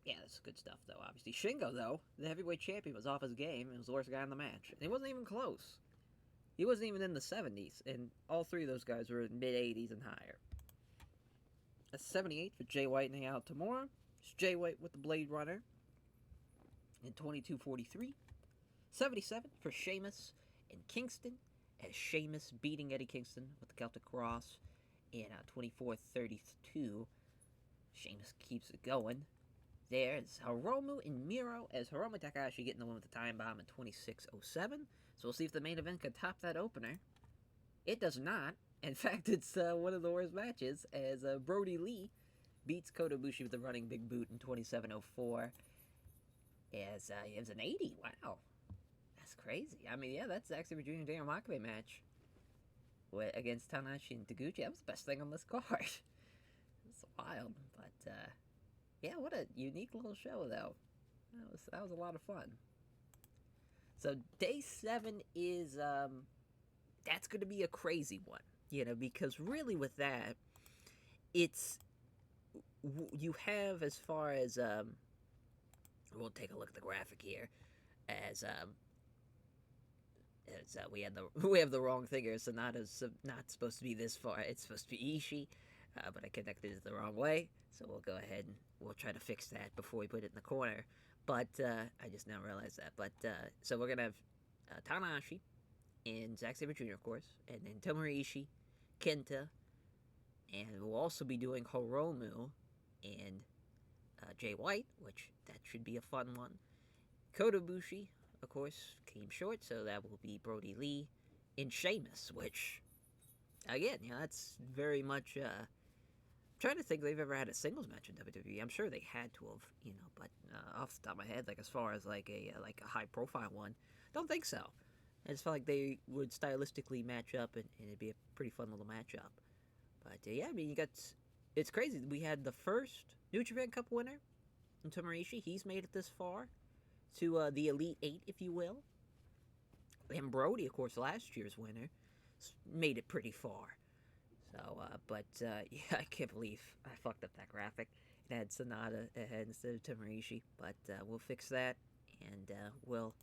yeah, that's good stuff, though, obviously. Shingo, though, the heavyweight champion, was off his game and was the worst guy in the match. And he wasn't even close. He wasn't even in the 70s, and all three of those guys were in mid-80s and higher. That's 78 for Jay White and Heihachi Tamura. It's Jay White with the Blade Runner in 22:43. 77 for Sheamus and Kingston, as Sheamus beating Eddie Kingston with the Celtic Cross in 24:32. Sheamus keeps it going. There's Hiromu and Miro, as Hiromu Takahashi getting the win with the time bomb in 26:07. So we'll see if the main event can top that opener. It does not. In fact, it's one of the worst matches, as Brody Lee beats Kota Ibushi with the running big boot in 27:04. As he has an 80. Wow, that's crazy. I mean, yeah, that's actually a Junior Daniel Makabe match against Tanahashi and Taguchi. That was the best thing on this card. It's wild, but yeah, what a unique little show though. That was a lot of fun. So day 7 is that's going to be a crazy one, because really with that, it's you have as far as we'll take a look at the graphic here as we have the wrong thing here. Sonata's not supposed to be this far. It's supposed to be Ishii, but I connected it the wrong way. So we'll go ahead and we'll try to fix that before we put it in the corner. But I just now realized that. But so we're gonna have Tanahashi and Zack Sabre Jr. of course, and then Tomohiro Ishii, Kenta, and we'll also be doing Hiromu and Jay White, which that should be a fun one. Kota Ibushi, of course, came short, so that will be Brody Lee and Sheamus, which, again, that's very much, I'm trying to think if they've ever had a singles match in WWE. I'm sure they had to have, but off the top of my head, like as far as like a high-profile one, don't think so. I just felt like they would stylistically match up, and it'd be a pretty fun little matchup. But yeah, I mean, it's crazy. We had the first New Japan Cup winner in Tomohiro Ishii. He's made it this far to the Elite 8, if you will. And Brody, of course, last year's winner, made it pretty far. So, yeah, I can't believe I fucked up that graphic. It had Sonata ahead instead of Tomohiro Ishii, but we'll fix that, and we'll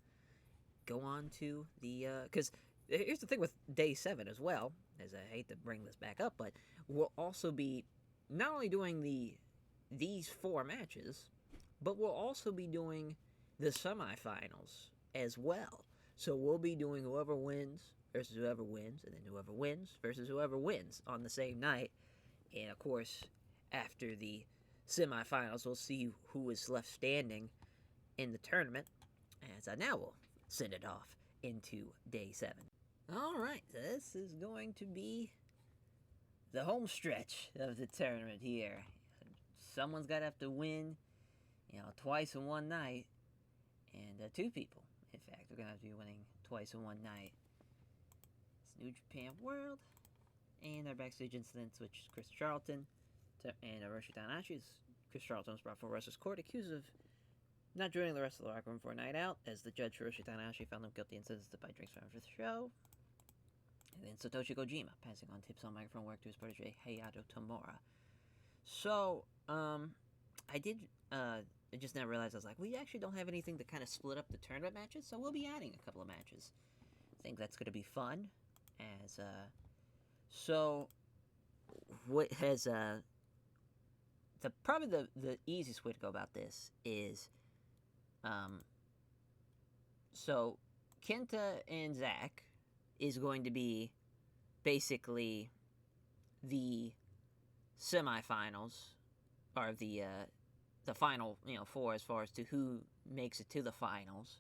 go on to the, because here's the thing with day 7 as well, as I hate to bring this back up, but we'll also be not only doing these 4 matches, but we'll also be doing the semifinals as well. So we'll be doing whoever wins versus whoever wins, and then whoever wins versus whoever wins on the same night. And of course, after the semifinals, we'll see who is left standing in the tournament. And so now we'll send it off into day 7. Alright, so this is going to be the home stretch of the tournament here. Someone's got to have to win, twice in one night. And 2 people, in fact, are going to have to be winning twice in one night. It's New Japan World. And our backstage incidents, which is Chris Charlton and Hiroshi Tanahashi. Chris Charlton was brought before Wrestler's Court, accused of not joining the rest of the locker room for a night out, as the judge Hiroshi Tanahashi found him guilty and sentenced to buy drinks for the show. And then Satoshi Kojima passing on tips on microphone work to his protege Hayato Tamura. So, I just now realized, I was like, we actually don't have anything to kind of split up the tournament matches, so we'll be adding a couple of matches. I think that's going to be fun. As, so, what has, probably the easiest way to go about this is, so, Kenta and Zack is going to be basically the semifinals, or the final, 4 as far as to who makes it to the finals,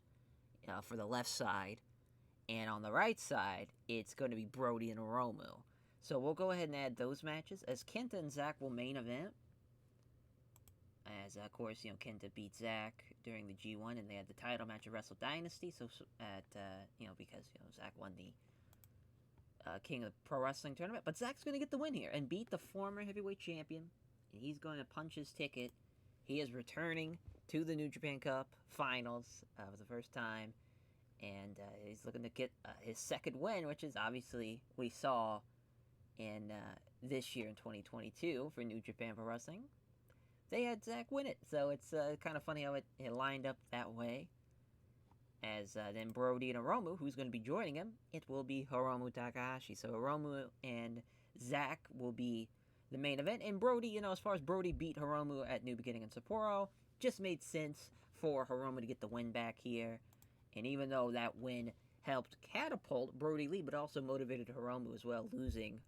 for the left side. And on the right side, it's going to be Brody and Hiromu. So we'll go ahead and add those matches, as Kenta and Zack will main event. As, of course, Kenta beat Zack during the G1, and they had the title match at Wrestle Dynasty, so at, because, Zack won the King of the Pro Wrestling Tournament. But Zack's going to get the win here, and beat the former heavyweight champion, and he's going to punch his ticket. He is returning to the New Japan Cup Finals for the first time, and he's looking to get his second win, which is obviously we saw in this year in 2022 for New Japan Pro Wrestling. They had Zack win it, so it's kind of funny how it lined up that way. As then Brody and Hiromu, who's going to be joining him, it will be Hiromu Takahashi. So Hiromu and Zack will be the main event, and Brody, as far as Brody beat Hiromu at New Beginning in Sapporo, just made sense for Hiromu to get the win back here. And even though that win helped catapult Brody Lee, but also motivated Hiromu as well, losing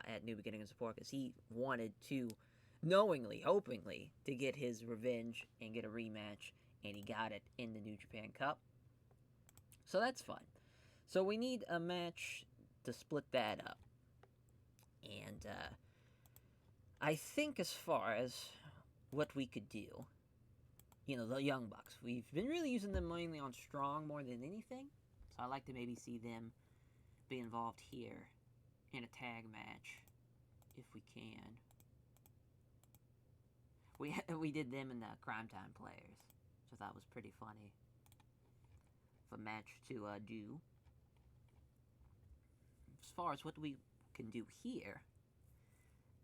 at New Beginning in Sapporo, because he wanted to, knowingly, hopingly, to get his revenge and get a rematch, and he got it in the New Japan Cup. So that's fun. So we need a match to split that up. And I think as far as what we could do. You know, the Young Bucks. We've been really using them mainly on Strong more than anything. So I'd like to maybe see them be involved here in a tag match if we can. We did them in the Crime Time Players, which I thought was pretty funny. A match to do. As far as what we can do here,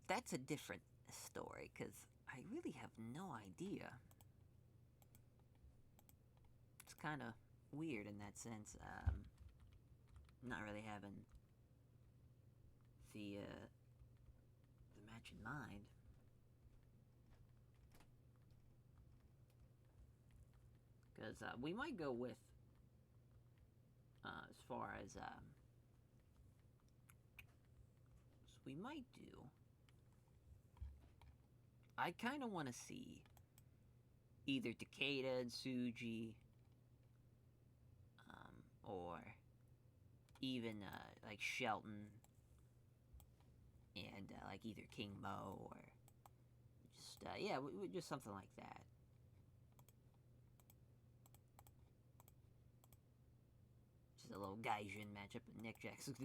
that's a different story, because I really have no idea. It's kind of weird in that sense. Not really having the match in mind. Because we might go with, as far as, so we might do, I kind of want to see either Takeda and Tsuji, or even, like Shelton, and, like either King Mo, or just, yeah, just something like that. Just a little Gaijin matchup, and Nick Jackson's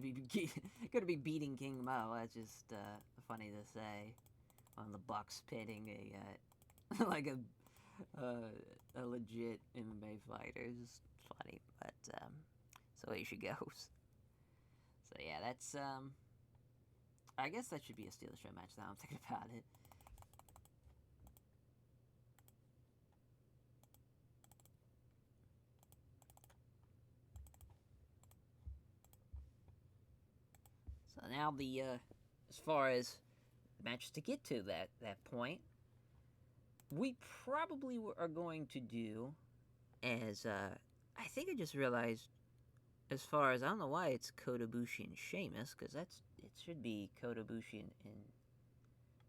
gonna be beating King Mo. That's just, funny to say. On the Bucks pitting a, like a legit MMA fighter. It's just funny, but, so here she goes. So yeah, that's, I guess that should be a Steel Show match now I'm thinking about it. So now the, as far as the matches to get to that point, we probably are going to do as, I think I just realized, as far as, I don't know why it's Kota Ibushi and Sheamus, because it should be Kota Ibushi and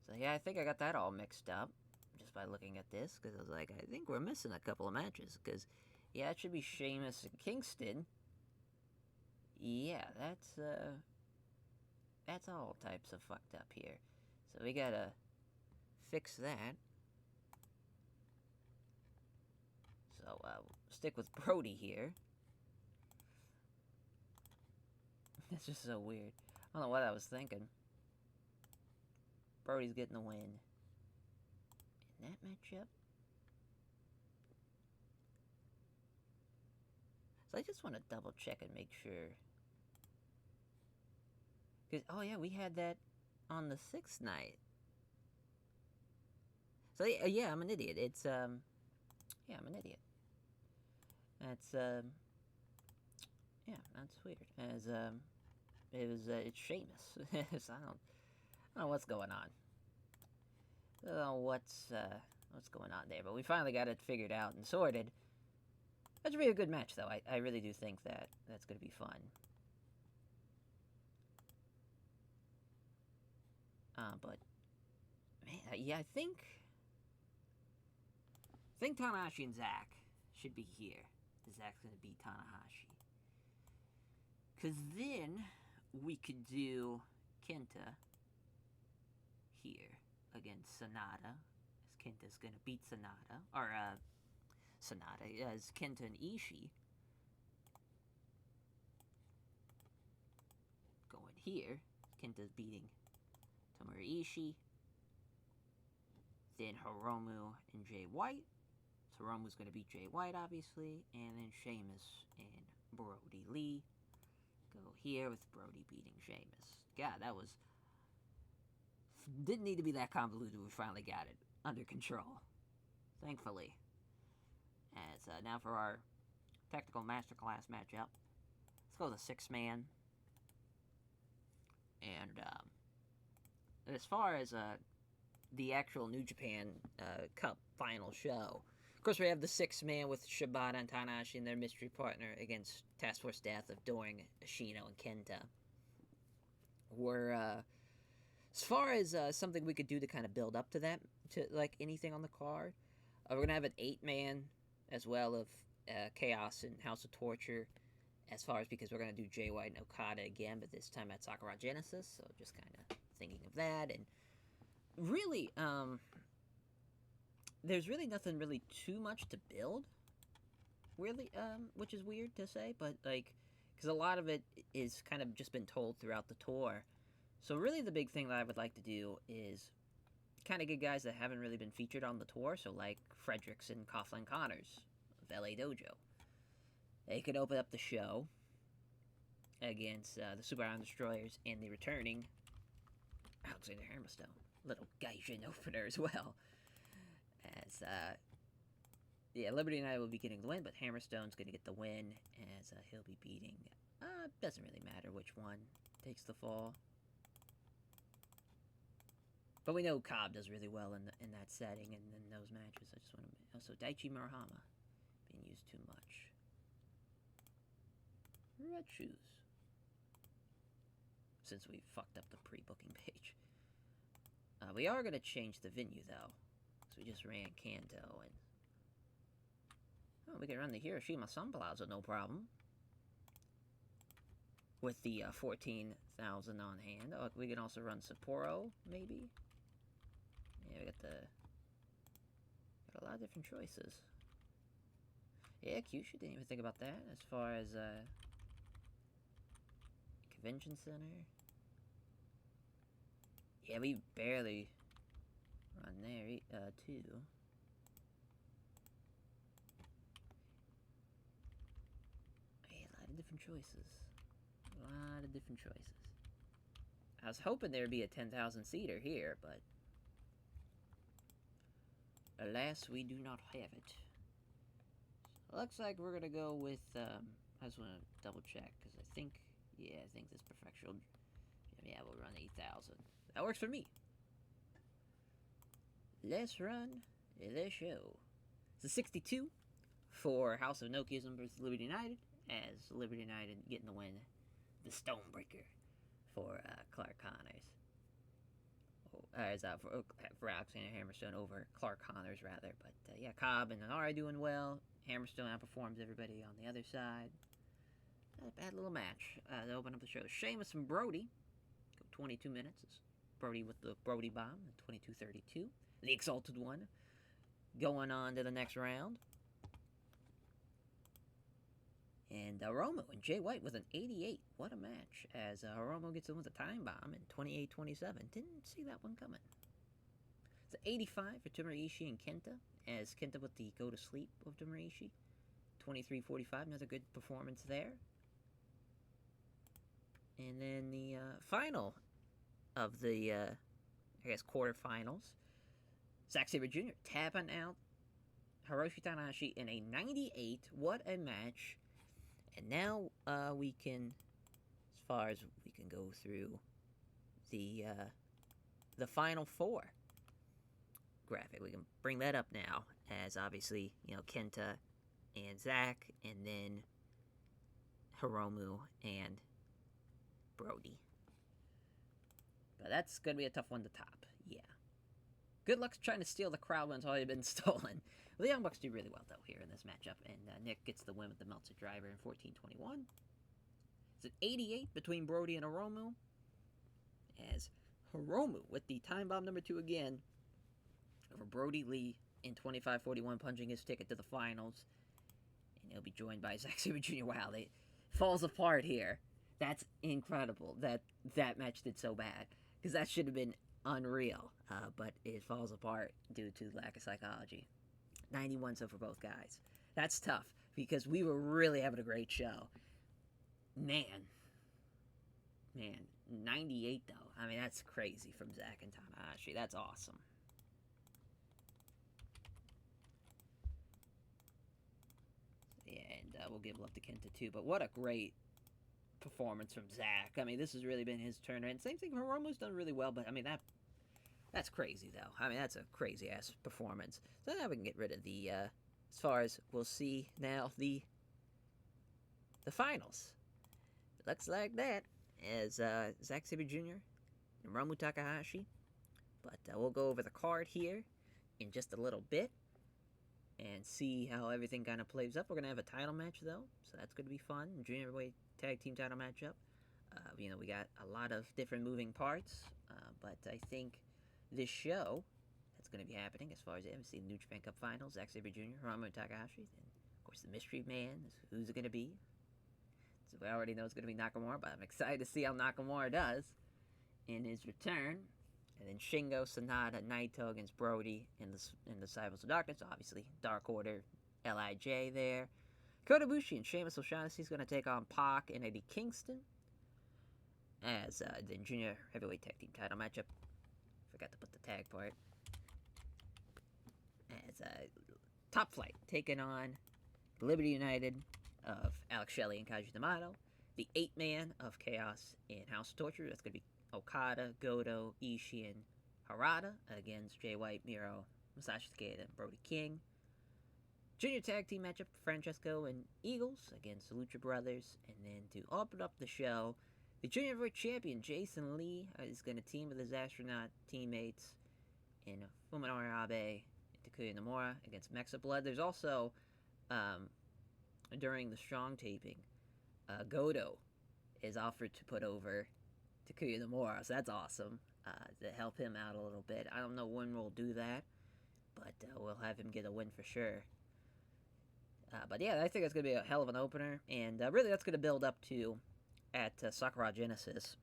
so yeah, I think I got that all mixed up just by looking at this, because I was like, I think we're missing a couple of matches, because, yeah, it should be Sheamus and Kingston. Yeah, that's all types of fucked up here. So we gotta fix that. So, stick with Brody here. That's just so weird. I don't know what I was thinking. Brody's getting the win in that matchup. So I just want to double check and make sure. Because, oh yeah, we had that on the 6th night. So yeah, I'm an idiot. It's, yeah, I'm an idiot. That's, yeah, that's weird. As, it's Sheamus. So I don't know what's going on. I don't know what's going on there, but we finally got it figured out and sorted. That should be a good match, though. I really do think that's going to be fun. But, man, yeah, I think Tanahashi and Zack should be here. Zack's going to beat Tanahashi. Because then we could do Kenta here against Sonata, as Kenta's going to beat Sonata. Or, Sonata, as Kenta and Ishii. Going here, Kenta's beating Tomohiro Ishii. Then Hiromu and Jay White. So Hiromu's going to beat Jay White, obviously. And then Sheamus and Brody Lee. Go here with Brody beating Sheamus. God, that was... didn't need to be that convoluted. We finally got it under control. Thankfully. As, now for our Technical Masterclass matchup. Let's go with a 6-man. And, as far as, the actual New Japan Cup final show. Of course, we have the 6-man with Shibata and Tanahashi and their mystery partner against Task Force Death of Doring, Ashino, and Kenta. We're, as far as something we could do to kind of build up to that, to like anything on the card, we're going to have an 8-man as well of Chaos and House of Torture, as far as because we're going to do Jay White and Okada again, but this time at Sakura Genesis, so just kind of thinking of that. And really, there's really nothing really too much to build, really, which is weird to say, but like, because a lot of it is kind of just been told throughout the tour. So really, the big thing that I would like to do is kind of get guys that haven't really been featured on the tour, so like Fredericks and Coughlin Connors of LA Dojo. They could open up the show against the Super Iron Destroyers and the returning Alexander Hammerstone. Little Gaijin opener as well. As, yeah, Liberty Knight will be getting the win, but Hammerstone's going to get the win as he'll be beating. Doesn't really matter which one takes the fall. But we know Cobb does really well in that setting and in those matches. I just want to... Also, Daichi Murahama being used too much. Red shoes. Since we fucked up the pre-booking page. We are going to change the venue, though. So we just ran Kanto, and... Oh, we can run the Hiroshima Sun Plaza, no problem. With the 14,000 on hand. Oh, we can also run Sapporo, maybe? Yeah, we got a lot of different choices. Yeah, Kyushu didn't even think about that as far as Convention Center. Yeah, we barely run there, too. Yeah, a lot of different choices. A lot of different choices. I was hoping there'd be a 10,000 seater here, but alas, we do not have it. Looks like we're gonna go with, I just want to double check, because I think this Perfectional, yeah, we'll run 8,000. That works for me. Let's run the show. It's a 62 for House of Nokiism versus Liberty United, as Liberty United getting the win. The Stonebreaker for Clark Connors. For Alexander Hammerstone over Clark Connors, rather. But yeah, Cobb and Nanara doing well. Hammerstone outperforms everybody on the other side. Not a bad little match to open up the show. Sheamus and Brody go 22 minutes. It's Brody with the Brody Bomb, 22:32. The Exalted One going on to the next round. And Hiromu and Jay White with an 88. What a match. As Hiromu gets in with a time bomb in 28:27. Didn't see that one coming. It's an 85 for Tomohiro Ishii and Kenta. As Kenta with the go to sleep of Tomohiro Ishii. 23:45. Another good performance there. And then the final of the, quarterfinals. Zack Sabre Jr. tapping out Hiroshi Tanahashi in a 98. What a match. And now we can, as far as we can go through the final four graphic. We can bring that up now, as obviously, Kenta and Zack, and then Hiromu and Brody. But that's going to be a tough one to top, yeah. Good luck trying to steal the crowd when it's already been stolen. Well, the Young Bucks do really well, though, here in this matchup. And Nick gets the win with the Meltzer Driver in 14:21. It's an 88 between Brody and Hiromu. As Hiromu with the time bomb number 2 again over Brody Lee in 25:41, punching his ticket to the finals. And he'll be joined by Zack Sabre Jr. Wow, it falls apart here. That's incredible that match did so bad. Because that should have been unreal. But it falls apart due to lack of psychology. 91 so for both guys. That's tough, because we were really having a great show. Man, 98 though. I mean, that's crazy from Zack and Tanahashi. That's awesome. Yeah, and we'll give love to Kenta too. But what a great performance from Zack. I mean, this has really been his turn. And same thing, Hiromu's done really well, but I mean, that's crazy, though. I mean, that's a crazy-ass performance. So now we can get rid of the, as far as we'll see now, the finals. It looks like that, as Zack Sabre Jr. and Hiromu Takahashi. But we'll go over the card here in just a little bit and see how everything kind of plays up. We're going to have a title match, though, so that's going to be fun. Junior Heavyweight Tag Team title matchup. We got a lot of different moving parts, but I think this show that's going to be happening as far as the New Japan Cup Finals. Zack Sabre Jr., Hiromu Takahashi, and of course the mystery man. Who's it going to be? So we already know it's going to be Nakamura, but I'm excited to see how Nakamura does in his return. And then Shingo, Sanada, Naito against Brody in the Disciples of Darkness. Obviously, Dark Order, LIJ there. Kota Ibushi and Sheamus O'Shaughnessy is going to take on Pac and Eddie Kingston as the Junior Heavyweight Tag Team title matchup. Forgot to put the tag part. As Top Flight taking on Liberty United of Alex Shelley and Kaiji Yamato. The 8-man of Chaos and House of Torture. That's going to be Okada, Goto, Ishii, and Harada against Jay White, Miro, Masashi Takeda, and Brody King. Junior Tag Team matchup, Francesco and Eagles against the Lucha Brothers. And then to open up the show, the Junior Heavyweight Champion Jason Lee is going to team with his astronaut teammates in Fuminori Abe and Takuya Nomura against Mexa Blood. There's also, during the Strong taping, Goto is offered to put over Takuya Nomura, so that's awesome, to help him out a little bit. I don't know when we'll do that, but we'll have him get a win for sure. But yeah, I think that's going to be a hell of an opener, and really that's going to build up to, at Sakura Genesis,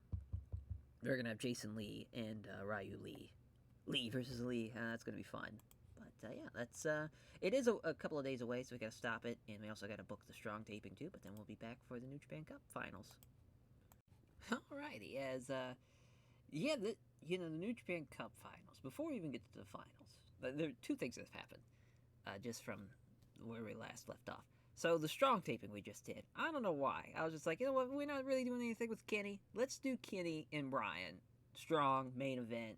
we're going to have Jason Lee and Ryu Lee. Lee versus Lee, that's going to be fun. But yeah, that's it is a couple of days away, so we got to stop it, and we also got to book the Strong taping too, but then we'll be back for the New Japan Cup Finals. Alrighty, as the New Japan Cup Finals. Before we even get to the finals, there are two things that have happened, just from where we last left off. So the Strong taping we just did, I don't know why. I was just like, you know what, we're not really doing anything with Kenny. Let's do Kenny and Bryan. Strong, main event,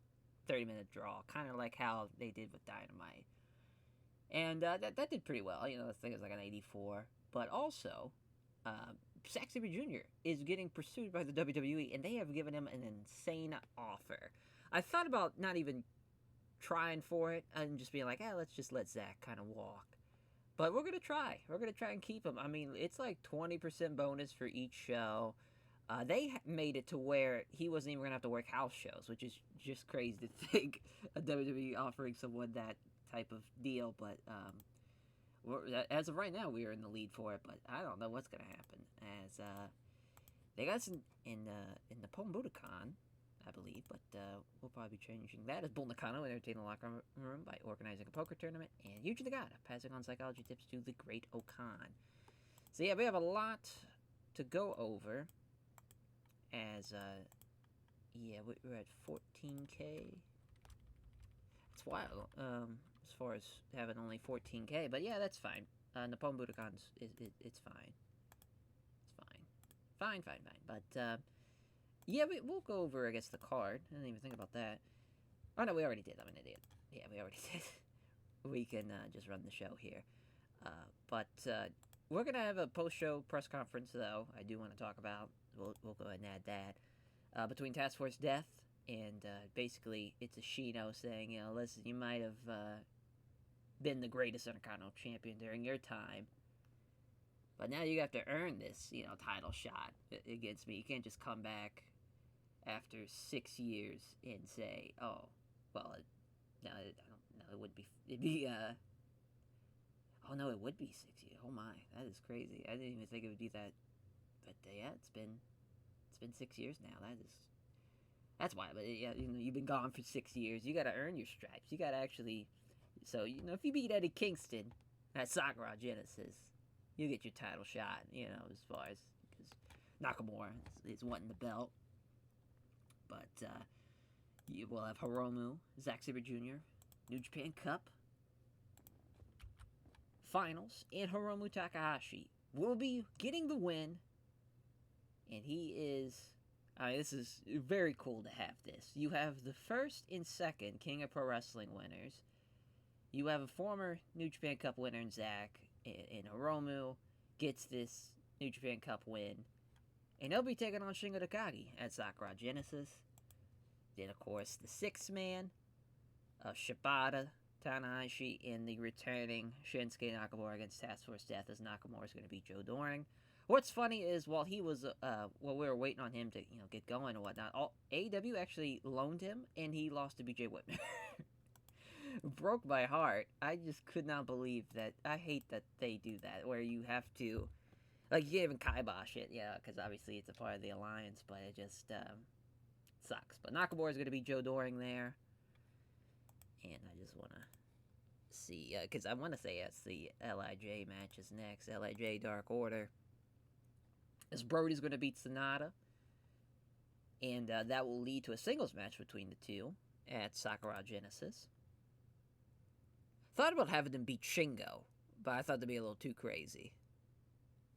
30-minute draw, kind of like how they did with Dynamite. And that did pretty well. You know, the thing is like an 84. But also, Zack Sabre Jr. is getting pursued by the WWE, and they have given him an insane offer. I thought about not even trying for it and just being like, let's just let Zack kind of walk. But we're going to try. We're going to try and keep him. I mean, it's like 20% bonus for each show. They made it to where he wasn't even going to have to work house shows, which is just crazy to think a WWE offering someone that type of deal. But as of right now, we are in the lead for it. But I don't know what's going to happen. As they got us in the Pon Budokan, I believe, but we'll probably be changing that as Bull Nakano entertain the locker room by organizing a poker tournament, and Yuji Nagata passing on psychology tips to the Great Okan. So yeah, we have a lot to go over. As we're at 14K. It's wild. As far as having only 14K, but yeah, that's fine. Nippon Budokan's it's fine. It's fine. Fine. But yeah, we'll go over, I guess, the card. I didn't even think about that. Oh no, we already did. I'm an idiot. Yeah, we already did. We can just run the show here. But we're gonna have a post-show press conference, though. I do want to talk about. We'll go ahead and add that. Between Task Force Death and basically it's a Shino saying, you know, listen, you might have been the greatest Intercontinental Champion during your time, but now you have to earn this, you know, title shot against me. You can't just come back after 6 years and say, oh, well, no, I don't know, it would be, oh no, it would be 6 years. Oh my, that is crazy. I didn't even think it would be that. But yeah, it's been 6 years now. That's why. But yeah, you know, you've been gone for 6 years. You got to earn your stripes. You got to actually. So you know, if you beat Eddie Kingston at Sakura Genesis, you get your title shot. You know, as far as because Nakamura is wanting the belt. But you will have Hiromu, Zack Sabre Jr., New Japan Cup Finals, and Hiromu Takahashi will be getting the win. And he is, this is very cool to have this. You have the first and second King of Pro Wrestling winners. You have a former New Japan Cup winner in Zack, and Hiromu gets this New Japan Cup win. And he'll be taking on Shingo Takagi at Sakura Genesis. Then, of course, the sixth man of Shibata, Tanahashi, and the returning Shinsuke Nakamura against Task Force Death, as Nakamura is going to beat Joe Doring. What's funny is while he was, while we were waiting on him to, you know, get going and whatnot, AEW actually loaned him, and he lost to BJ Whitmer. broke my heart. I just could not believe that. I hate that they do that, where you have to, like, you can't even kibosh it, yeah, because obviously it's a part of the alliance, but it just sucks. But Nakamura is going to be Joe Doring there, and I just want to see, because I want to say it's the LIJ matches next. LIJ Dark Order. As Brody's going to beat Sonata, and that will lead to a singles match between the two at Sakura Genesis. Thought about having them beat Shingo, but I thought that'd be a little too crazy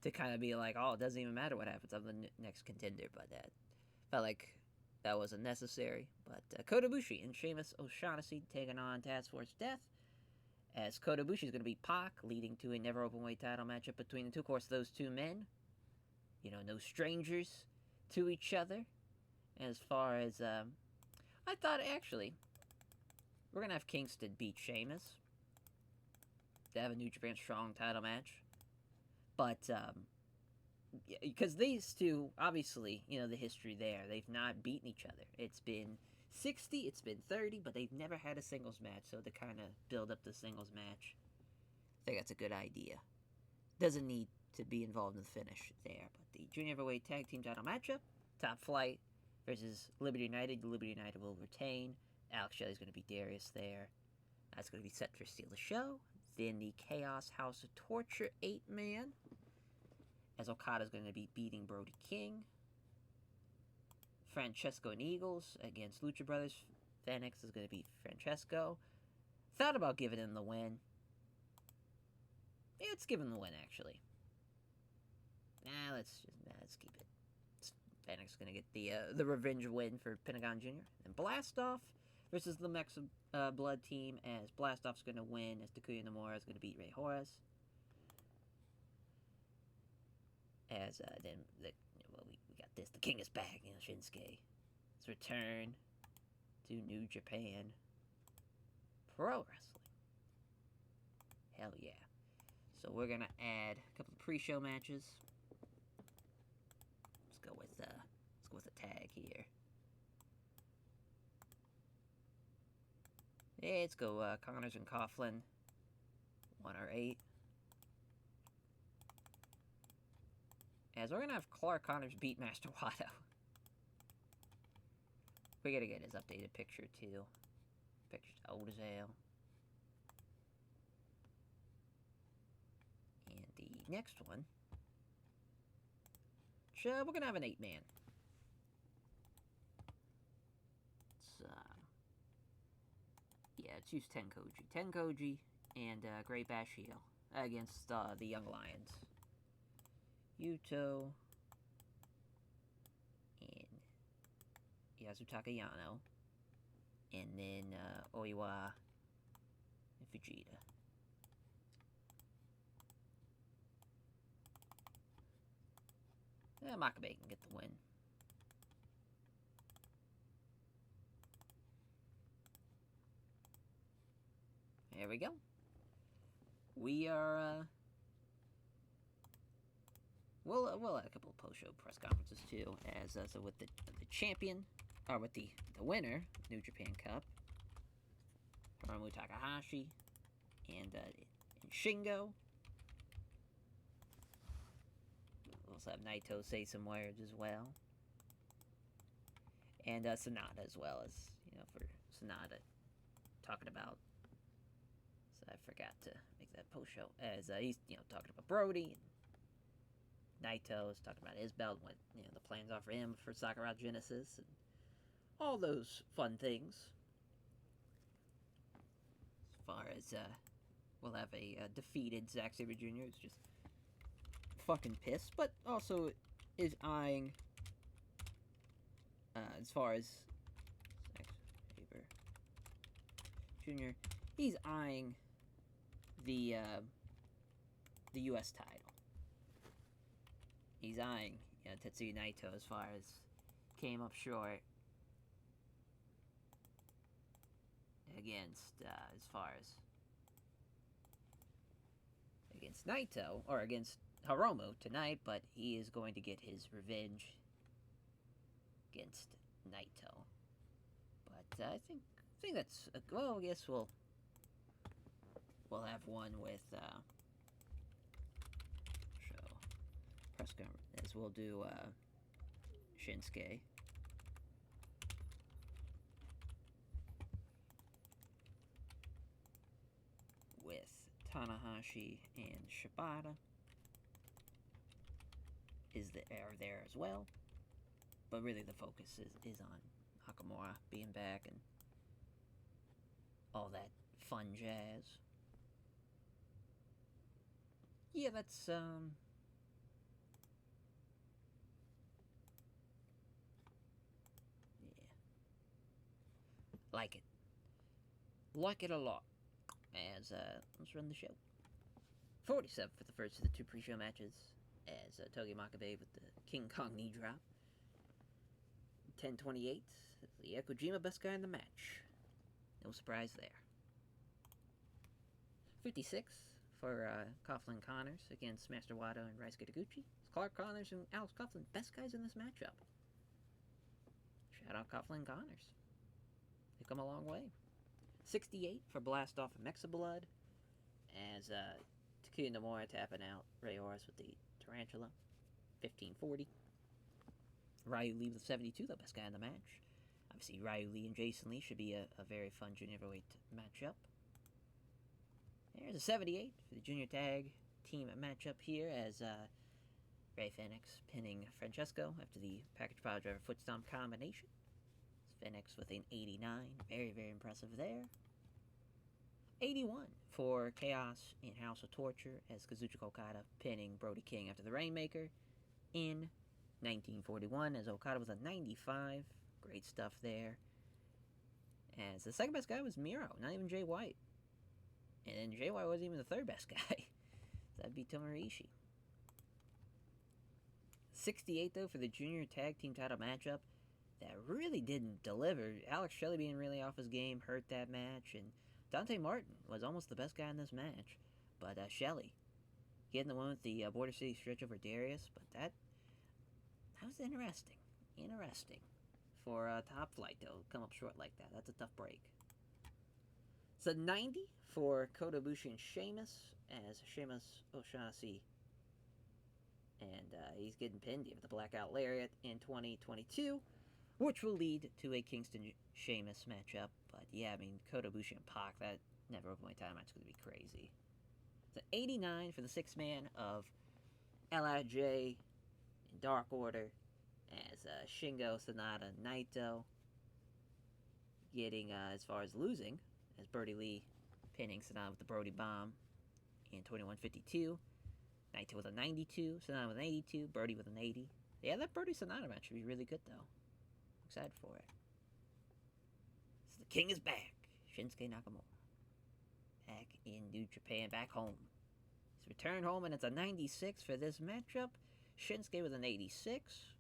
to kind of be like, oh, it doesn't even matter what happens. I'm the next contender, but that felt like that wasn't necessary. But Kota Ibushi and Sheamus O'Shaughnessy taking on Task Force Death, as Kota Ibushi is going to be Pac, leading to a never openweight title matchup between the two. Of course, those two men, you know, no strangers to each other. As far as, I thought actually, we're going to have Kingston beat Sheamus to have a New Japan Strong title match. But, because these two, obviously, you know, the history there, they've not beaten each other. It's been 60, it's been 30, but they've never had a singles match, so to kind of build up the singles match, I think that's a good idea. Doesn't need to be involved in the finish there, but the Junior Heavyweight Tag Team title matchup, Top Flight versus Liberty United. Liberty United will retain. Alex Shelley's going to beat Darius there. That's going to be set for Steal the Show. Then the Chaos House of Torture 8-man, as Okada's going to be beating Brody King. Francesco and Eagles against Lucha Brothers. Phoenix is going to beat Francesco. Thought about giving him the win. Yeah, let's give him the win, actually. Let's keep it. Phoenix is going to get the revenge win for Pentagon Jr. And Blastoff versus the Mex Blood Team, as Blastoff's going to win, as Takuya Nomura is going to beat Rey Horus. As then we got this. The King is back. You know, Shinsuke. His return to New Japan Pro Wrestling. Hell yeah! So we're gonna add a couple of pre-show matches. Let's go with a tag here. Yeah, let's go Connors and Coughlin. 1 or 8. As we're going to have Clark Connors beat Master Wato. We got to get his updated picture, too. Picture's old as hell. And the next one, we're going to have an 8-man. Let's use Tenkoji and Great Bash Heel against the Young Lions. Yuto and Yasutaka Yano, and then Oiwa and Fujita. Makabe can get the win. There we go. We are, we'll add a couple of post-show press conferences too, as so with the champion, or with the winner, New Japan Cup, Hiromu Takahashi, and Shingo. We'll also have Naito say some words as well, and Sonata as well, as you know, for Sonata talking about. I forgot to make that post show, as he's talking about Brody, and Naito is talking about his belt, what the plans are for him for Sakura Genesis, and all those fun things. As far as we'll have a defeated Zack Sabre Jr. who's just fucking pissed, but also is eyeing as far as Zack Sabre Jr. he's eyeing the U.S. title. He's eyeing Tetsuya Naito as far as came up short against against Naito, or against Hiromu tonight, but he is going to get his revenge against Naito. But I think that's well. I guess we'll we'll have one with show press conference. As we'll do Shinsuke. With Tanahashi and Shibata are there as well. But really the focus is on Nakamura being back and all that fun jazz. Yeah, that's yeah. Like it. Like it a lot. As let's run the show. 47 for the first of the two pre-show matches. As Togi Makabe with the King Kong knee drop. 10:28. The Kojima best guy in the match. No surprise there. 56 for Coughlin Connors against Master Wato and Ryusuke Taguchi. It's Clark Connors and Alex Coughlin, best guys in this matchup. Shout out Coughlin Connors. They've come a long way. 68 for Blast Off and Mexa Blood. As Takuya Nomura tapping out Ray Horace with the Tarantula. 15:40. Ryu Lee with 72, the best guy in the match. Obviously, Ryu Lee and Jason Lee should be a very fun junior heavyweight matchup. There's a 78 for the junior tag team matchup here as Ray Fenix pinning Francesco after the package pile driver foot stomp combination. Fenix with an 89, very, very impressive there. 81 for Chaos in House of Torture as Kazuchika Okada pinning Brody King after the Rainmaker in 1941 as Okada with a 95. Great stuff there. As the second best guy was Miro, not even Jay White. And then Jay White wasn't even the third best guy. That'd be Tomohiro Ishii. 68 though for the junior tag team title matchup. That really didn't deliver. Alex Shelley being really off his game hurt that match. And Dante Martin was almost the best guy in this match. But Shelley getting the one with the Border City stretch over Darius. But that was interesting. Interesting. For Top Flight, though, come up short like that. That's a tough break. It's a 90 for Kota Ibushi and Sheamus, as Sheamus O'Shaughnessy. And he's getting pinned with the Blackout Lariat in 2022, which will lead to a Kingston Sheamus matchup. But yeah, I mean, Kota Ibushi and Pac, that never open weight title match is going to be crazy. It's an 89 for the sixth man of LIJ in Dark Order, as Shingo, Sanada, Naito getting as far as losing, as Brody Lee pinning Sanada with the Brody Bomb in 21:52. Naito with a 92, Sanada with an 82, Brody with an 80. Yeah, that Brody Sanada match should be really good though. Excited for it. So the King is back. Shinsuke Nakamura. Back in New Japan, back home. He's returned home and it's a 96 for this matchup. Shinsuke with an 86.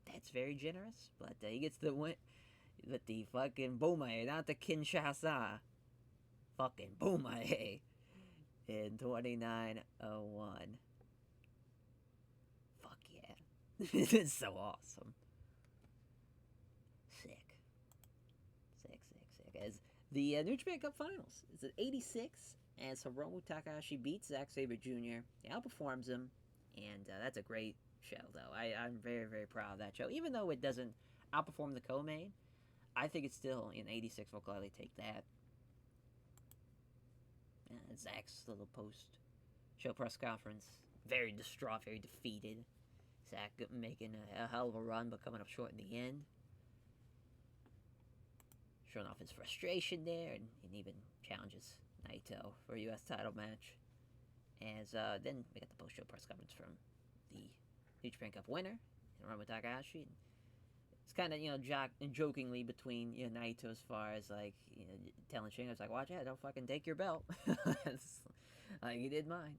That's very generous, but he gets the win with the fucking Boomerang, not the Kinshasa. Fucking Boomerang in 29:01. Fuck yeah. This is so awesome. Sick. As the New Japan Cup Finals, it's at 86, as Hiromu Takahashi beats Zack Sabre Jr. He outperforms him, and that's a great show, though. I'm very, very proud of that show. Even though it doesn't outperform the co-main, I think it's still in 86. We'll gladly take that. Zach's little post-show press conference, very distraught, very defeated. Zach making a hell of a run, but coming up short in the end. Showing off his frustration there, and even challenges Naito for a U.S. title match. As then we got the post-show press conference from the New Japan Cup winner, Hiromu Takahashi. And it's kind of, jokingly between, Naito as far as, like, telling Shingo, it's like, watch out, don't fucking take your belt. Like, he did mine.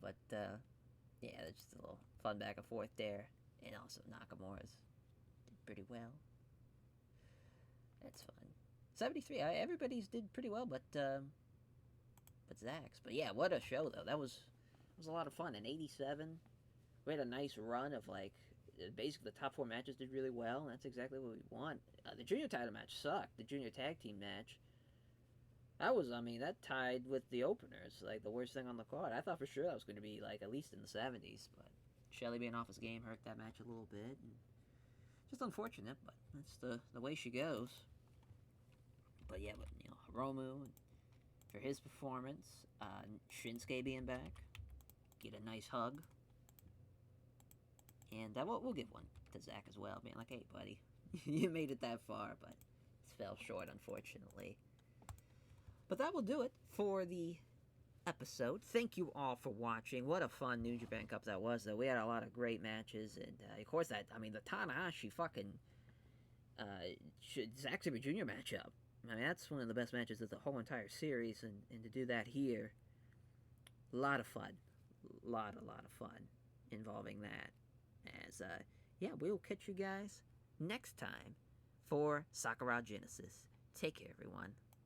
But yeah, there's just a little fun back and forth there. And also, Nakamura's did pretty well. That's fun. 73, everybody's did pretty well, but Zach's. But yeah, what a show, though. That was a lot of fun. In 87, we had a nice run of, like, basically the top four matches did really well, and that's exactly what we want. The junior title match sucked. The junior tag team match. I mean, that tied with the openers, like the worst thing on the card. I thought for sure that was going to be like at least in the 70s, but Shelley being off his game hurt that match a little bit. And just unfortunate, but that's the way she goes. But yeah, but Hiromu for his performance, Shinsuke being back, get a nice hug, and we'll give one to Zach as well, being like, "Hey, buddy, you made it that far, but it fell short, unfortunately." But that will do it for the episode. Thank you all for watching. What a fun New Japan Cup that was, though. We had a lot of great matches, and of course, the Tanahashi fucking Zack Sabre Jr. matchup. I mean, that's one of the best matches of the whole entire series, and to do that here, a lot of fun. A lot of fun involving that. As, yeah, we'll catch you guys next time for Sakura Genesis. Take care, everyone.